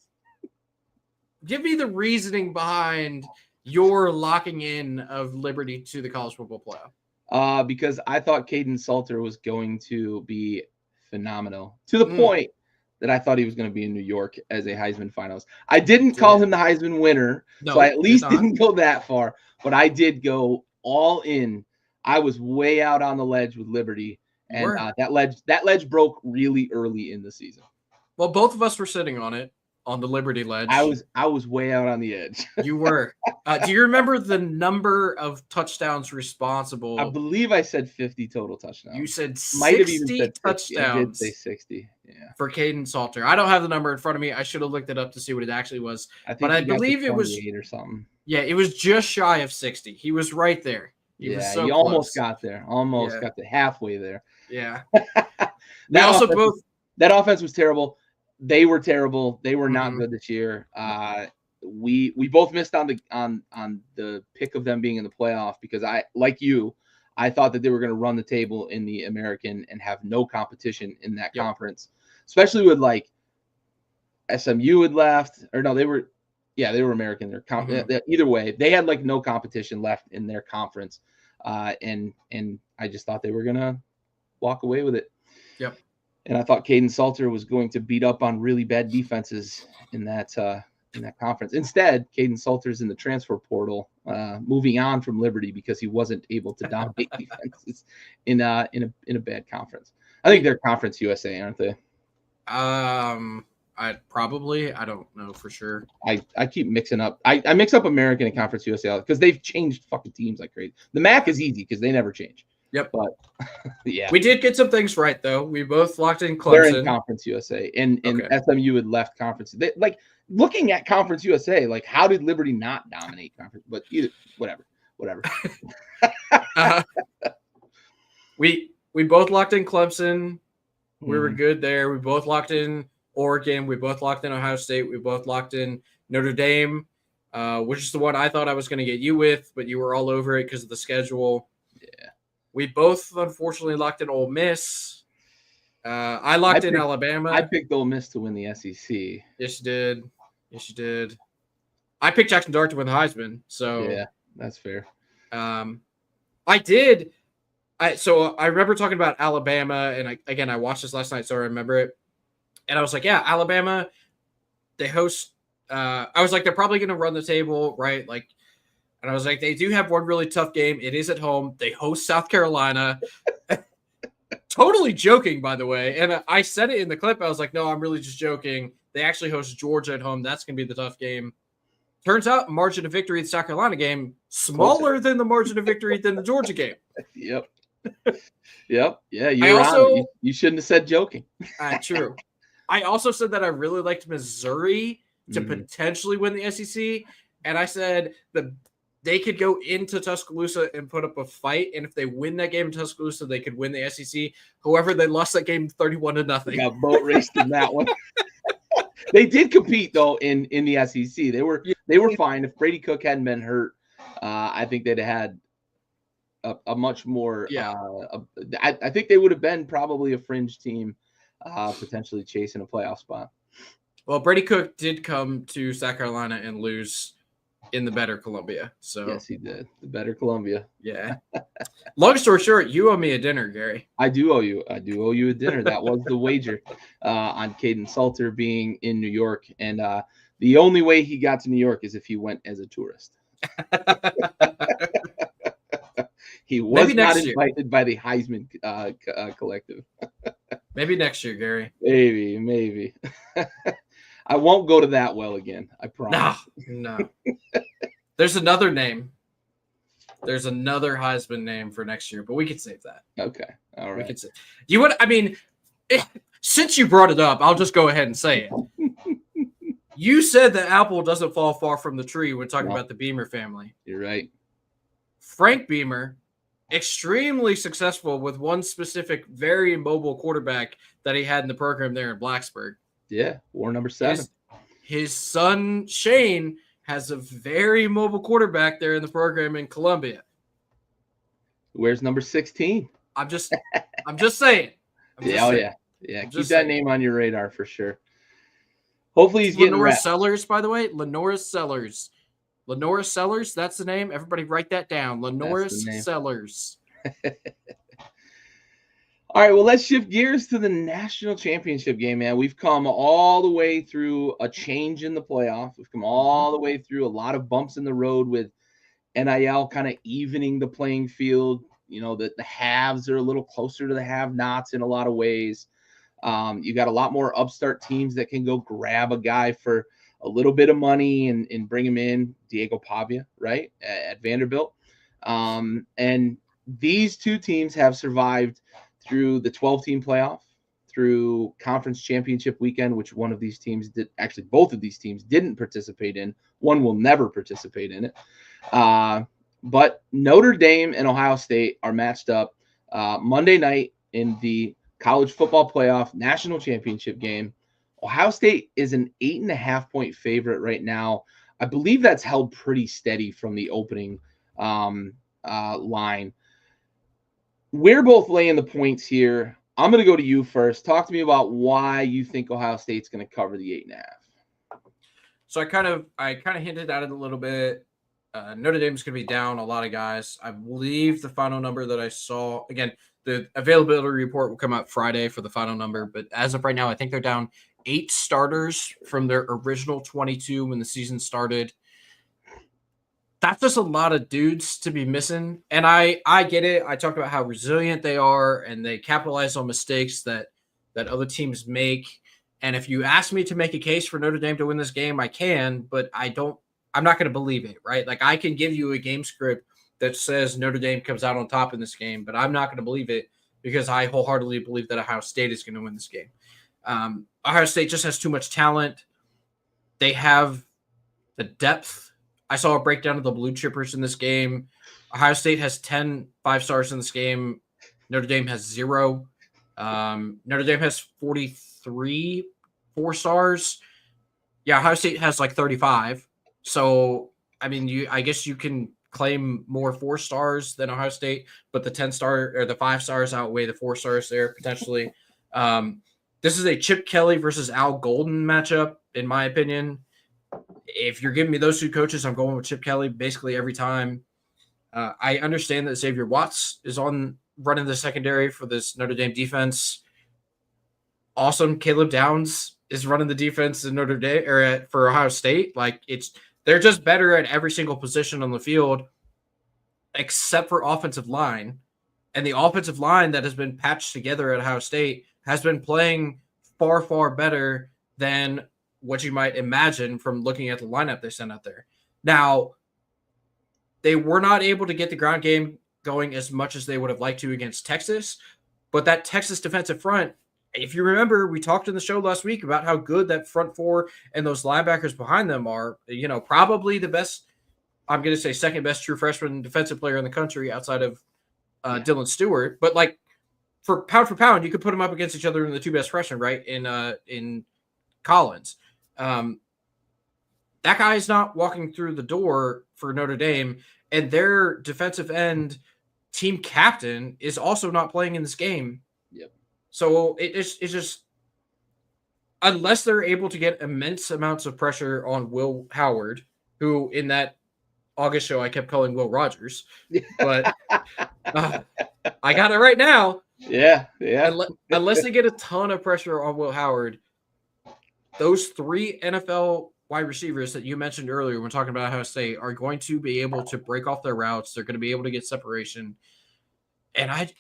Give me the reasoning behind your locking in of Liberty to the college football playoff. Because I thought Caden Salter was going to be phenomenal to the point that I thought he was going to be in New York as a Heisman finalist. I didn't call him the Heisman winner, so I at least didn't go that far, but I did go all in. I was way out on the ledge with Liberty, and that ledge broke really early in the season. Well, both of us were sitting on it, on the Liberty ledge. I was way out on the edge. You were. Do you remember the number of touchdowns responsible? I believe I said 50 total touchdowns. You said 60 touchdowns. I did say 60. Yeah. For Caden Salter. I don't have the number in front of me. I should have looked it up to see what it actually was. I believe it was 8 or something. Yeah, it was just shy of 60. He was right there. He almost got there. Got to halfway there. Yeah. That offense was terrible. They were terrible. They were not good this year. We both missed on the pick of them being in the playoff because I thought that they were going to run the table in the American and have no competition in that conference, especially with like SMU had left, or no, they were American. Either way, they had like no competition left in their conference, and I just thought they were gonna walk away with it. Yep. And I thought Caden Salter was going to beat up on really bad defenses in that conference. Instead, Caden Salter's in the transfer portal, moving on from Liberty because he wasn't able to dominate defenses in a bad conference. I think they're Conference USA, aren't they? I don't know for sure. I keep mixing up. I mix up American and Conference USA because they've changed fucking teams like crazy. The MAC is easy because they never change. Yep. But yeah, we did get some things right though. We both locked in Clemson. They're in Conference USA, and SMU had left Conference. Like looking at Conference USA, like how did Liberty not dominate Conference? But whatever. We both locked in Clemson. We were good there. We both locked in Oregon. We both locked in Ohio State. We both locked in Notre Dame, which is the one I thought I was going to get you with, but you were all over it because of the schedule. Yeah. We both, unfortunately, locked in Ole Miss. I picked Alabama. I picked Ole Miss to win the SEC. Yes, you did. I picked Jackson Dart to win the Heisman. So yeah, that's fair. I did. So I remember talking about Alabama, and I watched this last night, so I remember it. And I was like, yeah, Alabama, they host. I was like, they're probably going to run the table, right? Like, and I was like, they do have one really tough game. It is at home. They host South Carolina. Totally joking, by the way. And I said it in the clip. I was like, no, I'm really just joking. They actually host Georgia at home. That's going to be the tough game. Turns out margin of victory in the South Carolina game, smaller than the margin of victory than the Georgia game. Yep. Yeah, you shouldn't have said joking. True. I also said that I really liked Missouri to potentially win the SEC. And I said that they could go into Tuscaloosa and put up a fight. And if they win that game in Tuscaloosa, they could win the SEC. However, they lost that game 31-0. They got boat raced in that one. They did compete though in the SEC. They were fine. If Brady Cook hadn't been hurt, I think they'd had a much more. Yeah. I think they would have been probably a fringe team, potentially chasing a playoff spot. Well, Brady Cook did come to South Carolina and lose in the better Columbia. So Yes, he did. The better Columbia. Yeah. Long story short, you owe me a dinner, Gary. I do owe you a dinner. That was the wager on Caden Salter being in New York, and the only way he got to New York is if he went as a tourist. He was not invited by the Heisman collective. Maybe next year, Gary. Maybe. I won't go to that well again. I promise. No. There's another name. There's another Heisman name for next year, but we can save that. Okay. All right. We can save. Since you brought it up, I'll just go ahead and say it. You said the apple doesn't fall far from the tree when talking about the Beamer family. You're right. Frank Beamer, extremely successful with one specific, very mobile quarterback that he had in the program there in Blacksburg. Yeah, war number 7. His son, Shane, has a very mobile quarterback there in the program in Columbia. Where's number 16? I'm just saying. Yeah. Keep that name on your radar for sure. Hopefully he's getting Lenora Sellers, by the way. Lenora Sellers. Lenora Sellers, that's the name. Everybody write that down. Lenora Sellers. All right, well, let's shift gears to the national championship game, man. We've come all the way through a change in the playoff. We've come all the way through a lot of bumps in the road with NIL kind of evening the playing field. You know, the haves are a little closer to the have-nots in a lot of ways. You got a lot more upstart teams that can go grab a guy for a little bit of money and bring him in. Diego Pavia, right, at Vanderbilt. And these two teams have survived through the 12-team playoff, through conference championship weekend, which one of these teams did. Actually, both of these teams didn't participate in. One will never participate in it. But Notre Dame and Ohio State are matched up Monday night in the college football playoff national championship game. Ohio State is an 8.5-point favorite right now. I believe that's held pretty steady from the opening line. We're both laying the points here. I'm going to go to you first. Talk to me about why you think Ohio State's going to cover the 8.5. So I kind of hinted at it a little bit. Notre Dame's going to be down a lot of guys. I believe the final number that I saw, again, the availability report will come out Friday for the final number, but as of right now, I think they're down 8 starters from their original 22 when the season started. That's just a lot of dudes to be missing. And I get it. I talked about how resilient they are and they capitalize on mistakes that other teams make. And if you ask me to make a case for Notre Dame to win this game, I can, but I'm not going to believe it, right? Like I can give you a game script that says Notre Dame comes out on top in this game, but I'm not going to believe it because I wholeheartedly believe that Ohio State is going to win this game. Ohio State just has too much talent. They have the depth. I saw a breakdown of the blue chippers in this game. Ohio State has 10 5-stars in this game. Notre Dame has 0. Notre Dame has 43 4-stars. Yeah, Ohio State has like 35. So, I mean, I guess you can claim more 4-stars than Ohio State, but the 10-star or the 5-stars outweigh the 4-stars there potentially. This is a Chip Kelly versus Al Golden matchup, in my opinion. If you're giving me those two coaches, I'm going with Chip Kelly basically every time. I understand that Xavier Watts is on running the secondary for this Notre Dame defense. Awesome. Caleb Downs is running the defense in Notre Dame or for Ohio State. Like they're just better at every single position on the field, except for offensive line. And the offensive line that has been patched together at Ohio State has been playing far, far better than what you might imagine from looking at the lineup they sent out there. Now, they were not able to get the ground game going as much as they would have liked to against Texas, but that Texas defensive front, if you remember, we talked in the show last week about how good that front four and those linebackers behind them are, probably the best, I'm going to say second best true freshman defensive player in the country outside of Dylan Stewart. But like for pound, you could put them up against each other in the two best freshmen, right? In Collins. That guy is not walking through the door for Notre Dame, and their defensive end team captain is also not playing in this game. Yep. So it's just unless they're able to get immense amounts of pressure on Will Howard, who in that August show I kept calling Will Rogers, but I got it right now. Yeah. Unless they get a ton of pressure on Will Howard, those 3 NFL wide receivers that you mentioned earlier when talking about Ohio State are going to be able to break off their routes. They're going to be able to get separation. And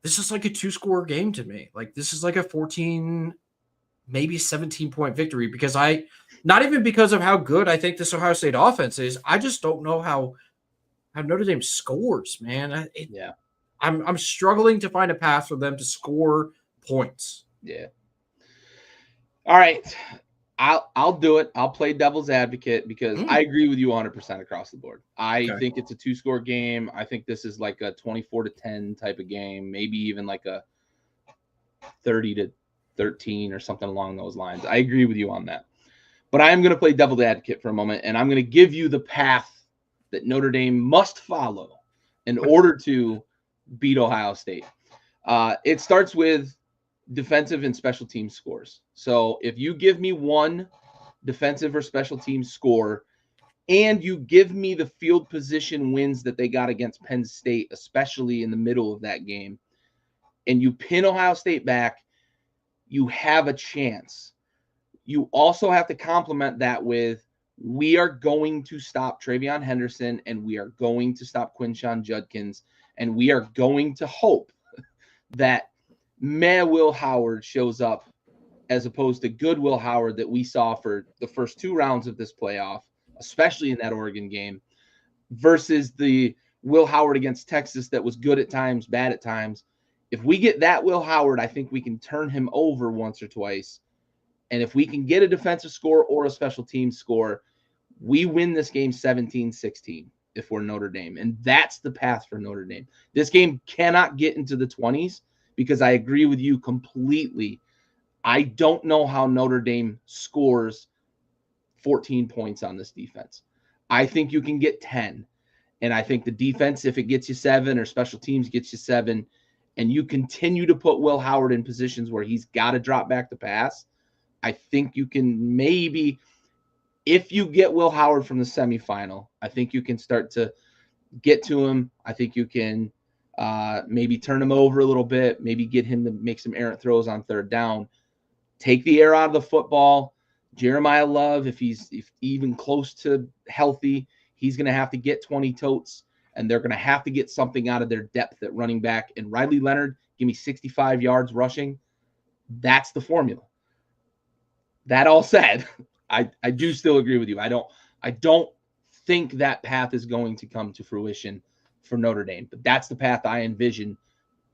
this is like a 2-score game to me. Like, this is like a 14, maybe 17-point victory, because not even because of how good I think this Ohio State offense is. I just don't know how Notre Dame scores, man. I'm struggling to find a path for them to score points. Yeah. All right. I'll do it. I'll play devil's advocate because I agree with you 100% across the board. I think it's a 2-score game. I think this is like a 24-10 type of game, maybe even like a 30-13 or something along those lines. I agree with you on that. But I am going to play devil's advocate for a moment, and I'm going to give you the path that Notre Dame must follow in order to beat Ohio State. It starts with defensive and special team scores. So if you give me one defensive or special team score and you give me the field position wins that they got against Penn State, especially in the middle of that game, and you pin Ohio State back, you have a chance. You also have to complement that with, we are going to stop TreVeyon Henderson, and we are going to stop Quinshon Judkins, and we are going to hope that Will Howard shows up as opposed to good Will Howard that we saw for the first 2 rounds of this playoff, especially in that Oregon game, versus the Will Howard against Texas that was good at times, bad at times. If we get that Will Howard, I think we can turn him over once or twice. And if we can get a defensive score or a special team score, we win this game 17-16 if we're Notre Dame. And that's the path for Notre Dame. This game cannot get into the 20s because I agree with you completely. I don't know how Notre Dame scores 14 points on this defense. I think you can get 10. And I think the defense, if it gets you 7 or special teams gets you 7, and you continue to put Will Howard in positions where he's got to drop back to pass, I think you can maybe, if you get Will Howard from the semifinal, I think you can start to get to him. I think you can maybe turn him over a little bit, maybe get him to make some errant throws on 3rd down, take the air out of the football. Jeremiah Love, if he's even close to healthy, he's going to have to get 20 totes, and they're going to have to get something out of their depth at running back. And Riley Leonard, give me 65 yards rushing. That's the formula. That all said, I do still agree with you. I don't think that path is going to come to fruition for Notre Dame, but that's the path I envision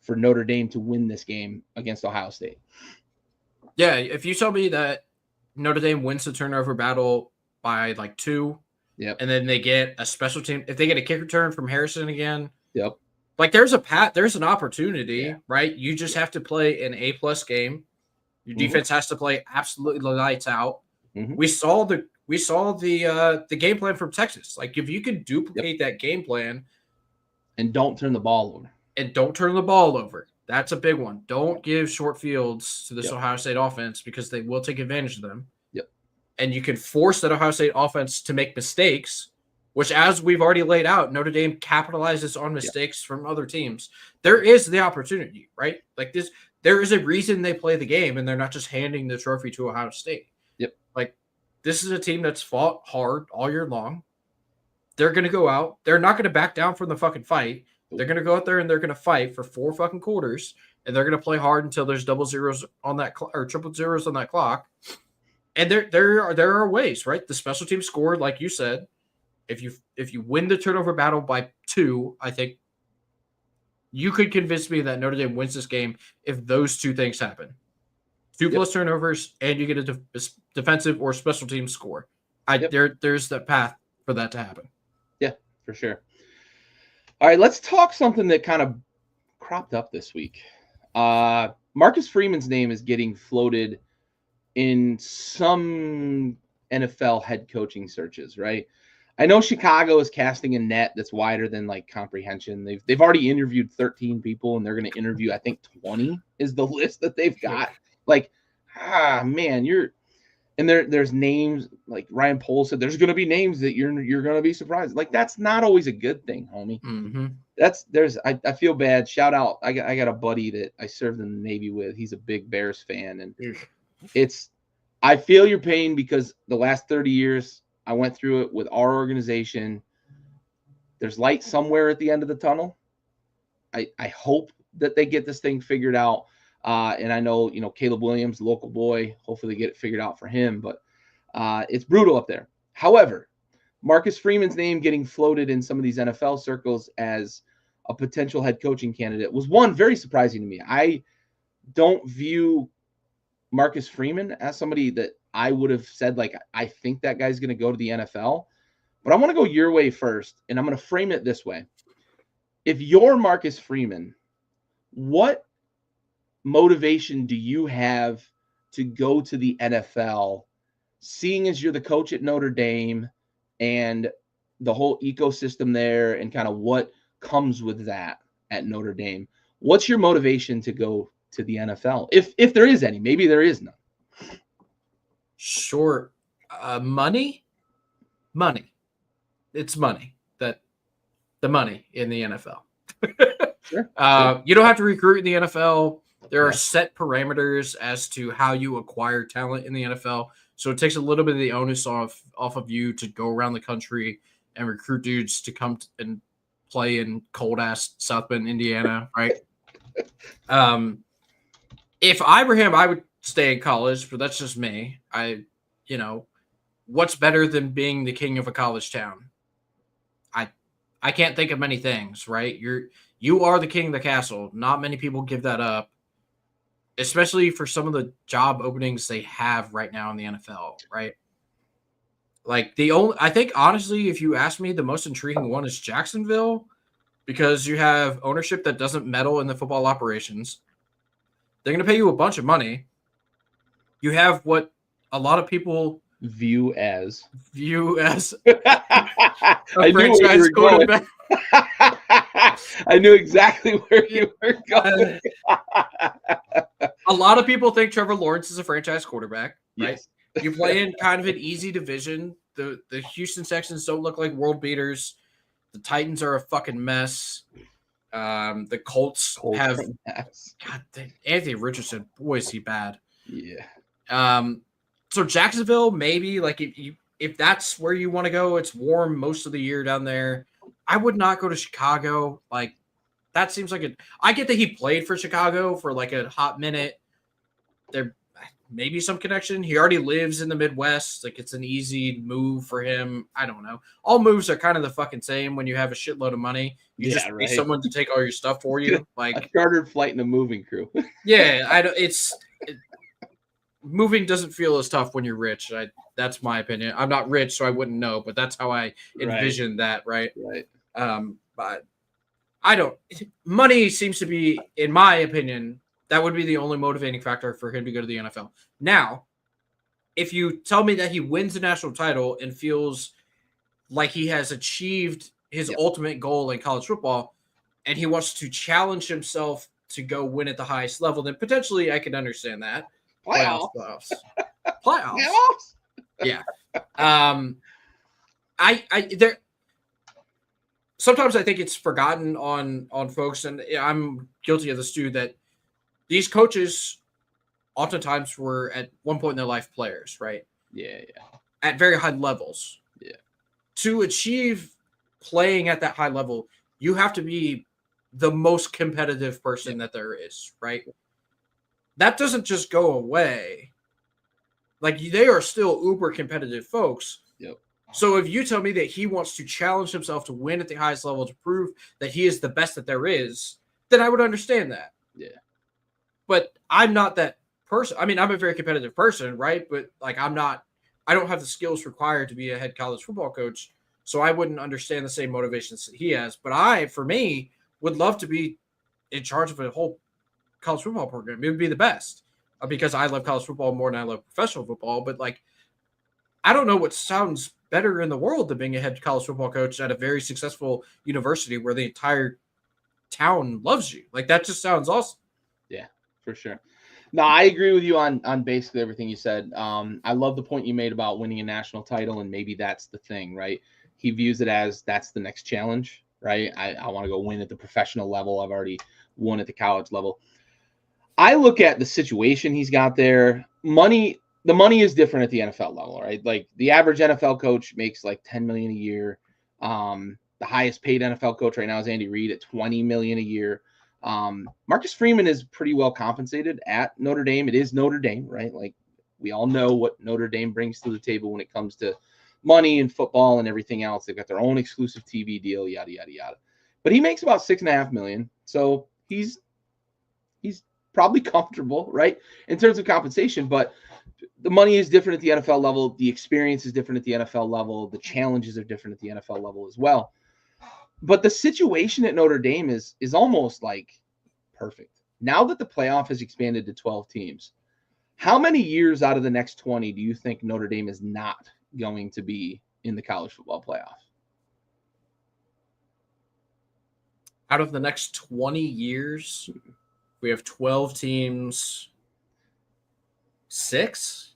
for Notre Dame to win this game against Ohio State. Yeah, if you tell me that Notre Dame wins the turnover battle by like 2, and then they get a special team, if they get a kick return from Harrison again, like there's a path, there's an opportunity, right? You just have to play an A+ game. Your defense has to play absolutely lights out. We saw the game plan from Texas. Like, if you can duplicate that game plan and don't turn the ball over. That's a big one. Don't give short fields to this Ohio State offense because they will take advantage of them. And you can force that Ohio State offense to make mistakes, which, as we've already laid out, Notre Dame capitalizes on mistakes from other teams. There is the opportunity, right? Like this, there is a reason they play the game, and they're not just handing the trophy to Ohio State. Like, this is a team that's fought hard all year long. They're going to go out. They're not going to back down from the fucking fight. They're going to go out there and they're going to fight for 4 fucking quarters, and they're going to play hard until there's double zeros on that or triple zeros on that clock. And there are ways, right? The special team score, like you said, if you win the turnover battle by 2, I think you could convince me that Notre Dame wins this game if those 2 things happen. 2 plus turnovers, and you get a defensive or special team score. There's the path for that to happen. Yeah, for sure. All right, let's talk something that kind of cropped up this week. Marcus Freeman's name is getting floated in some NFL head coaching searches, right? I know Chicago is casting a net that's wider than like comprehension. They've already interviewed 13 people, and they're going to interview, I think 20 is the list that they've got. Like, man, there's names like Ryan Pohl said. There's going to be names that you're going to be surprised. Like that's not always a good thing, homie. Mm-hmm. I feel bad. Shout out. I got a buddy that I served in the Navy with. He's a big Bears fan, and I feel your pain because the last 30 years I went through it with our organization. There's light somewhere at the end of the tunnel. I hope that they get this thing figured out. And I know, Caleb Williams, local boy, hopefully they get it figured out for him, but it's brutal up there. However, Marcus Freeman's name getting floated in some of these NFL circles as a potential head coaching candidate was one very surprising to me. I don't view Marcus Freeman as somebody that I would have said, like, I think that guy's going to go to the NFL, but I want to go your way first. And I'm going to frame it this way. If you're Marcus Freeman, what motivation do you have to go to the NFL, seeing as you're the coach at Notre Dame and the whole ecosystem there and kind of what comes with that at Notre Dame? What's your motivation to go to the NFL? If there is any, maybe there is none. Sure. Money. It's money. The money in the NFL. Sure. You don't have to recruit in the NFL. There are set parameters as to how you acquire talent in the NFL. So it takes a little bit of the onus off of you to go around the country and recruit dudes to come and play in cold-ass South Bend, Indiana, right? If I were him, I would stay in college, but that's just me. What's better than being the king of a college town? I can't think of many things, right? You are the king of the castle. Not many people give that up, especially for some of the job openings they have right now in the NFL, right? Like I think honestly, if you ask me, the most intriguing one is Jacksonville, because you have ownership that doesn't meddle in the football operations. They're going to pay you a bunch of money. You have what a lot of people view as a franchise quarterback. I knew exactly where you were going. A lot of people think Trevor Lawrence is a franchise quarterback, right? Yes. You play in kind of an easy division. The Houston Texans don't look like world beaters. The Titans are a fucking mess. The Colts have God, Anthony Richardson. Boy, is he bad. Yeah. So Jacksonville, maybe like if that's where you want to go, it's warm most of the year down there. I would not go to Chicago. Like that seems like I get that he played for Chicago for like a hot minute. There may be some connection. He already lives in the Midwest. Like it's an easy move for him. I don't know. All moves are kind of the fucking same when you have a shitload of money. You just need someone to take all your stuff for you. Like a chartered flight in a moving crew. Yeah, moving doesn't feel as tough when you're rich. That's my opinion. I'm not rich, so I wouldn't know, but that's how I envision that, right? Right. But I don't. Money seems to be, in my opinion, that would be the only motivating factor for him to go to the NFL. Now, if you tell me that he wins the national title and feels like he has achieved his ultimate goal in college football, and he wants to challenge himself to go win at the highest level, then potentially I can understand that. Playoffs. Yeah. Sometimes I think it's forgotten on folks, and I'm guilty of this too, that these coaches oftentimes were at one point in their life players, right? Yeah. At very high levels. Yeah. To achieve playing at that high level, you have to be the most competitive person that there is, right? That doesn't just go away. Like they are still uber competitive folks. Yep. So if you tell me that he wants to challenge himself to win at the highest level to prove that he is the best that there is, then I would understand that. Yeah. But I'm not that person. I mean, I'm a very competitive person, right? But like I don't have the skills required to be a head college football coach. So I wouldn't understand the same motivations that he has. But for me, would love to be in charge of a whole college football program. It would be the best because I love college football more than I love professional football. But like, I don't know what sounds better in the world than being a head college football coach at a very successful university where the entire town loves you. Like that just sounds awesome. Yeah, for sure. No, I agree with you on basically everything you said. I love the point you made about winning a national title, and maybe that's the thing, right? He views it as that's the next challenge, right? I want to go win at the professional level. I've already won at the college level. I look at the situation he's got there. The money is different at the NFL level, right? Like the average NFL coach makes like 10 million a year. The highest paid NFL coach right now is Andy Reid at 20 million a year. Marcus Freeman is pretty well compensated at Notre Dame. It is Notre Dame, right? Like we all know what Notre Dame brings to the table when it comes to money and football and everything else. They've got their own exclusive TV deal, yada yada yada. But he makes about 6.5 million, so he's probably comfortable, right, in terms of compensation. But the money is different at the NFL level. The experience is different at the NFL level. The challenges are different at the NFL level as well. But the situation at Notre Dame is almost like perfect. Now that the playoff has expanded to 12 teams, how many years out of the next 20 do you think Notre Dame is not going to be in the college football playoff? Out of the next 20 years, we have 12 teams. 6?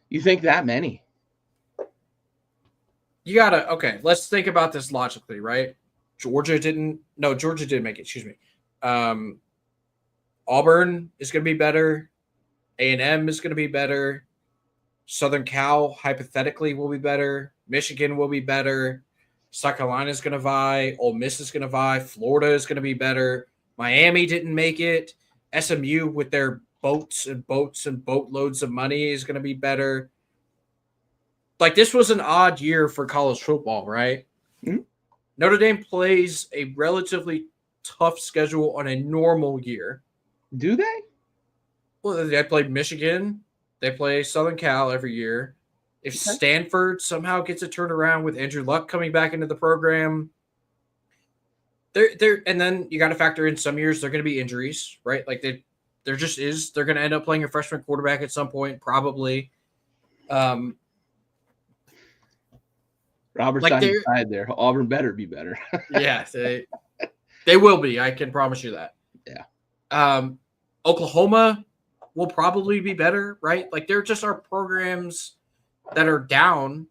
You think that many? You gotta, okay, let's think about this logically, right? Georgia did make it, excuse me. Auburn is going to be better. A&M is going to be better. Southern Cal, hypothetically, will be better. Michigan will be better. South Carolina is going to vie. Ole Miss is going to vie. Florida is going to be better. Miami didn't make it. SMU with their boats and boatloads of money is going to be better. Like, this was an odd year for college football, right? Mm-hmm. Notre Dame plays a relatively tough schedule on a normal year. Do they? Well, they play Michigan. They play Southern Cal every year. If Stanford somehow gets it turned around with Andrew Luck coming back into the program, and then you got to factor in some years they're going to be injuries, right? Like there just is. They're going to end up playing a freshman quarterback at some point, probably. Robert's on your side there. Auburn better be better. Yeah, they will be. I can promise you that. Yeah. Oklahoma will probably be better, right? Like there just are programs that are down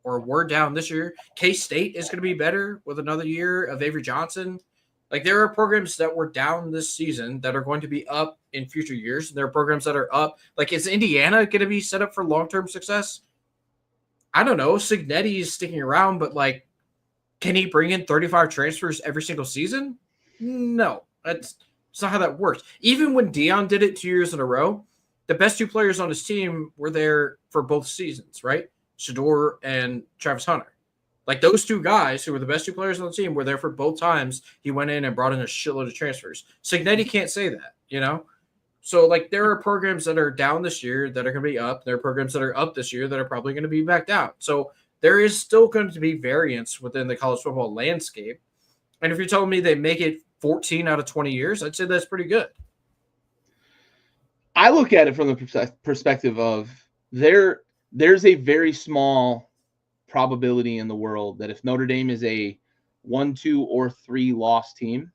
or were down this year. K-State is going to be better with another year of Avery Johnson. Like there are programs that were down this season that are going to be up in future years. There are programs that are up. Like is Indiana going to be set up for long-term success? I don't know. Signetti is sticking around, but like, can he bring in 35 transfers every single season? No, that's not how that works. Even when Dion did it 2 years in a row, the best two players on his team were there for both seasons, right? Shador and Travis Hunter. Like those two guys who were the best two players on the team were there for both times he went in and brought in a shitload of transfers. Signetti can't say that, you know? So, like, there are programs that are down this year that are going to be up. There are programs that are up this year that are probably going to be back down. So, there is still going to be variance within the college football landscape. And if you're telling me they make it 14 out of 20 years, I'd say that's pretty good. I look at it from the perspective of there's a very small probability in the world that if Notre Dame is a 1, 2, or 3 loss team,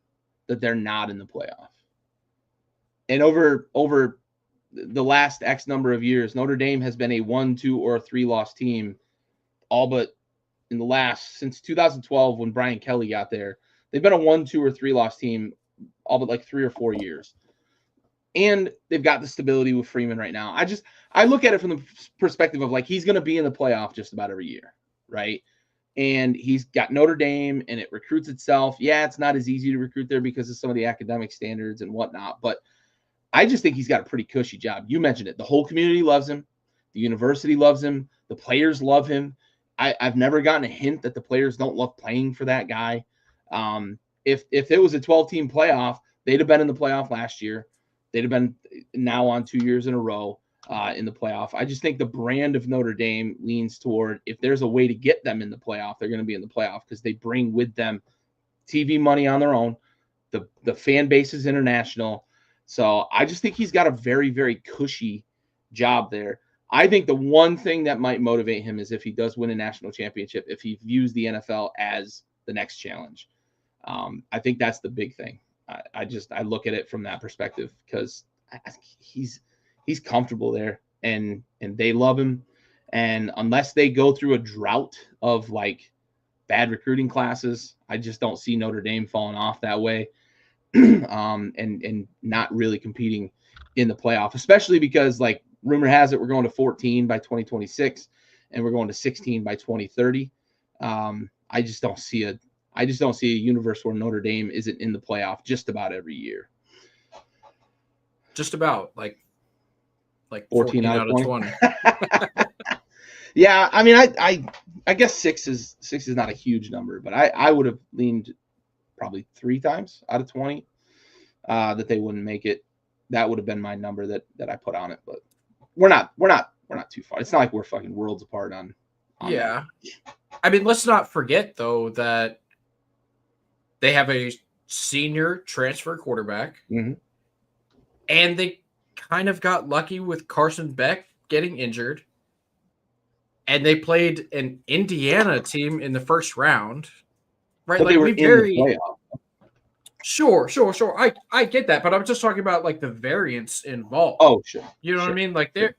that they're not in the playoff. And over the last X number of years, Notre Dame has been a 1, 2, or 3 loss team, all but in the last since 2012 when Brian Kelly got there. They've been a 1, 2, or 3 loss team, all but like 3 or 4 years, and they've got the stability with Freeman right now. I look at it from the perspective of like he's going to be in the playoff just about every year, right? And he's got Notre Dame, and it recruits itself. Yeah, it's not as easy to recruit there because of some of the academic standards and whatnot, but I just think he's got a pretty cushy job. You mentioned it. The whole community loves him. The university loves him. The players love him. I've never gotten a hint that the players don't love playing for that guy. If it was a 12-team playoff, they'd have been in the playoff last year. They'd have been now on 2 years in a row in the playoff. I just think the brand of Notre Dame leans toward if there's a way to get them in the playoff, they're going to be in the playoff because they bring with them TV money on their own. The fan base is international. So I just think he's got a very, very cushy job there. I think the one thing that might motivate him is if he does win a national championship, if he views the NFL as the next challenge. I think that's the big thing. I look at it from that perspective because he's comfortable there, and they love him. And unless they go through a drought of like bad recruiting classes, I just don't see Notre Dame falling off that way, and not really competing in the playoff, especially because like rumor has it we're going to 14 by 2026 and we're going to 16 by 2030. I just don't see a universe where Notre Dame isn't in the playoff just about every year. Just about like 14 out of 20. Yeah, I mean, I guess six is not a huge number, but I would have leaned probably 3 times out of 20 that they wouldn't make it. That would have been my number that I put on it, but we're not too far. It's not like we're fucking worlds apart on yeah. That. I mean, let's not forget though that they have a senior transfer quarterback, and they kind of got lucky with Carson Beck getting injured. And they played an Indiana team in the first round, right? But like they were in the playoff. Sure. I get that, but I'm just talking about like the variance involved. Oh, sure. You know what I mean? Like they're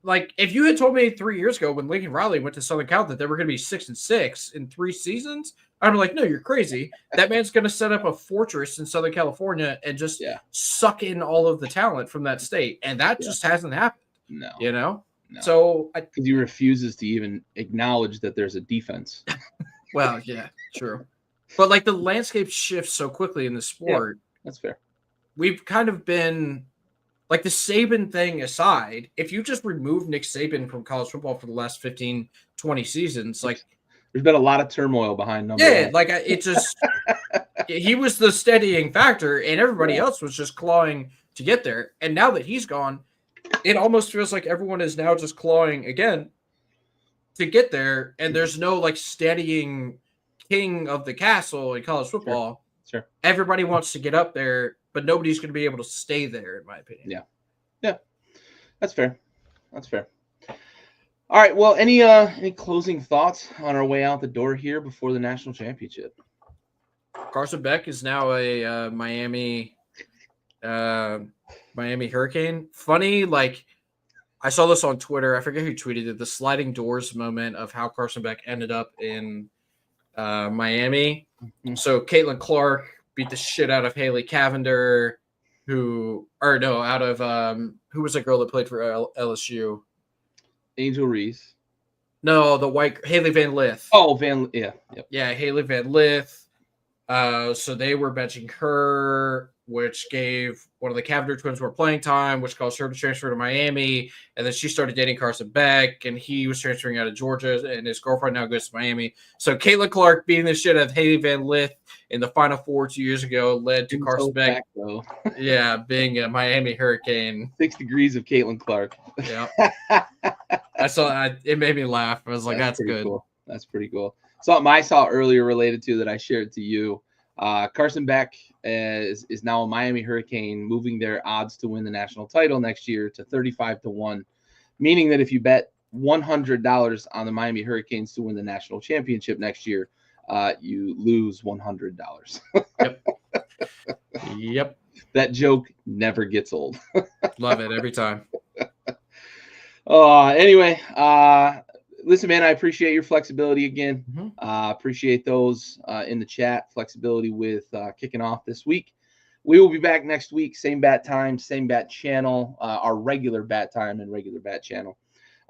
like if you had told me 3 years ago when Lincoln Riley went to Southern Cal that they were going to be 6-6 in 3 seasons, I'd be like, no, you're crazy. That man's going to set up a fortress in Southern California and just suck in all of the talent from that state, and that just hasn't happened. No, you know. No. So because he refuses to even acknowledge that there's a defense. Well, yeah, true. But like the landscape shifts so quickly in the sport. Yeah, that's fair. We've kind of been like the Saban thing aside, if you just remove Nick Saban from college football for the last 15, 20 seasons, like there's been a lot of turmoil behind number one. Like it just he was the steadying factor and everybody else was just clawing to get there. And now that he's gone, it almost feels like everyone is now just clawing again to get there, and there's no like steadying king of the castle in college football. Sure. Everybody wants to get up there, but nobody's going to be able to stay there, in my opinion. Yeah, that's fair. All right. Well, any closing thoughts on our way out the door here before the national championship? Carson Beck is now a Miami Hurricane. Funny, like I saw this on Twitter. I forget who tweeted it. The sliding doors moment of how Carson Beck ended up in Miami. Mm-hmm. So Caitlin Clark beat the shit out of Haley Cavender, who was the girl that played for LSU? Angel Reese. No, the white Haley Van Lith. Oh, yep. Yeah, Haley Van Lith. So they were benching her, which gave one of the Cavender twins more playing time, which caused her to transfer to Miami. And then she started dating Carson Beck, and he was transferring out of Georgia, and his girlfriend now goes to Miami. So Caitlin Clark beating the shit out of Haley Van Lith in the Final Four 2 years ago led to Carson Beck, being a Miami Hurricane. 6 degrees of Caitlin Clark. Yeah. I saw it made me laugh. I was like, that's good. Cool. That's pretty cool. Something I saw earlier related to that I shared to you. Carson Beck is now a Miami Hurricane, moving their odds to win the national title next year to 35-1, meaning that if you bet $100 on the Miami Hurricanes to win the national championship next year, you lose $100. Yep. That joke never gets old. Love it every time. Anyway, listen, man, I appreciate your flexibility again. Mm-hmm. Appreciate those in the chat. Flexibility with kicking off this week. We will be back next week. Same bat time, same bat channel, our regular bat time and regular bat channel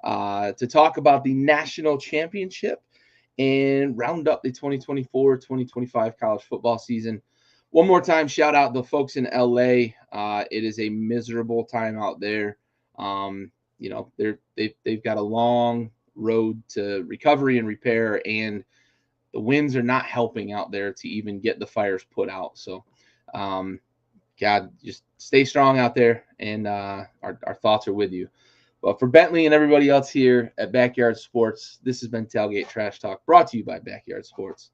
to talk about the national championship and round up the 2024-2025 college football season. One more time, shout out the folks in LA. It is a miserable time out there. They've got a long road to recovery and repair, and the winds are not helping out there to even get the fires put out. So, God, just stay strong out there, and our thoughts are with you. But for Bentley and everybody else here at Backyard Sports, this has been Tailgate Trash Talk, brought to you by Backyard Sports.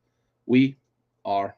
We are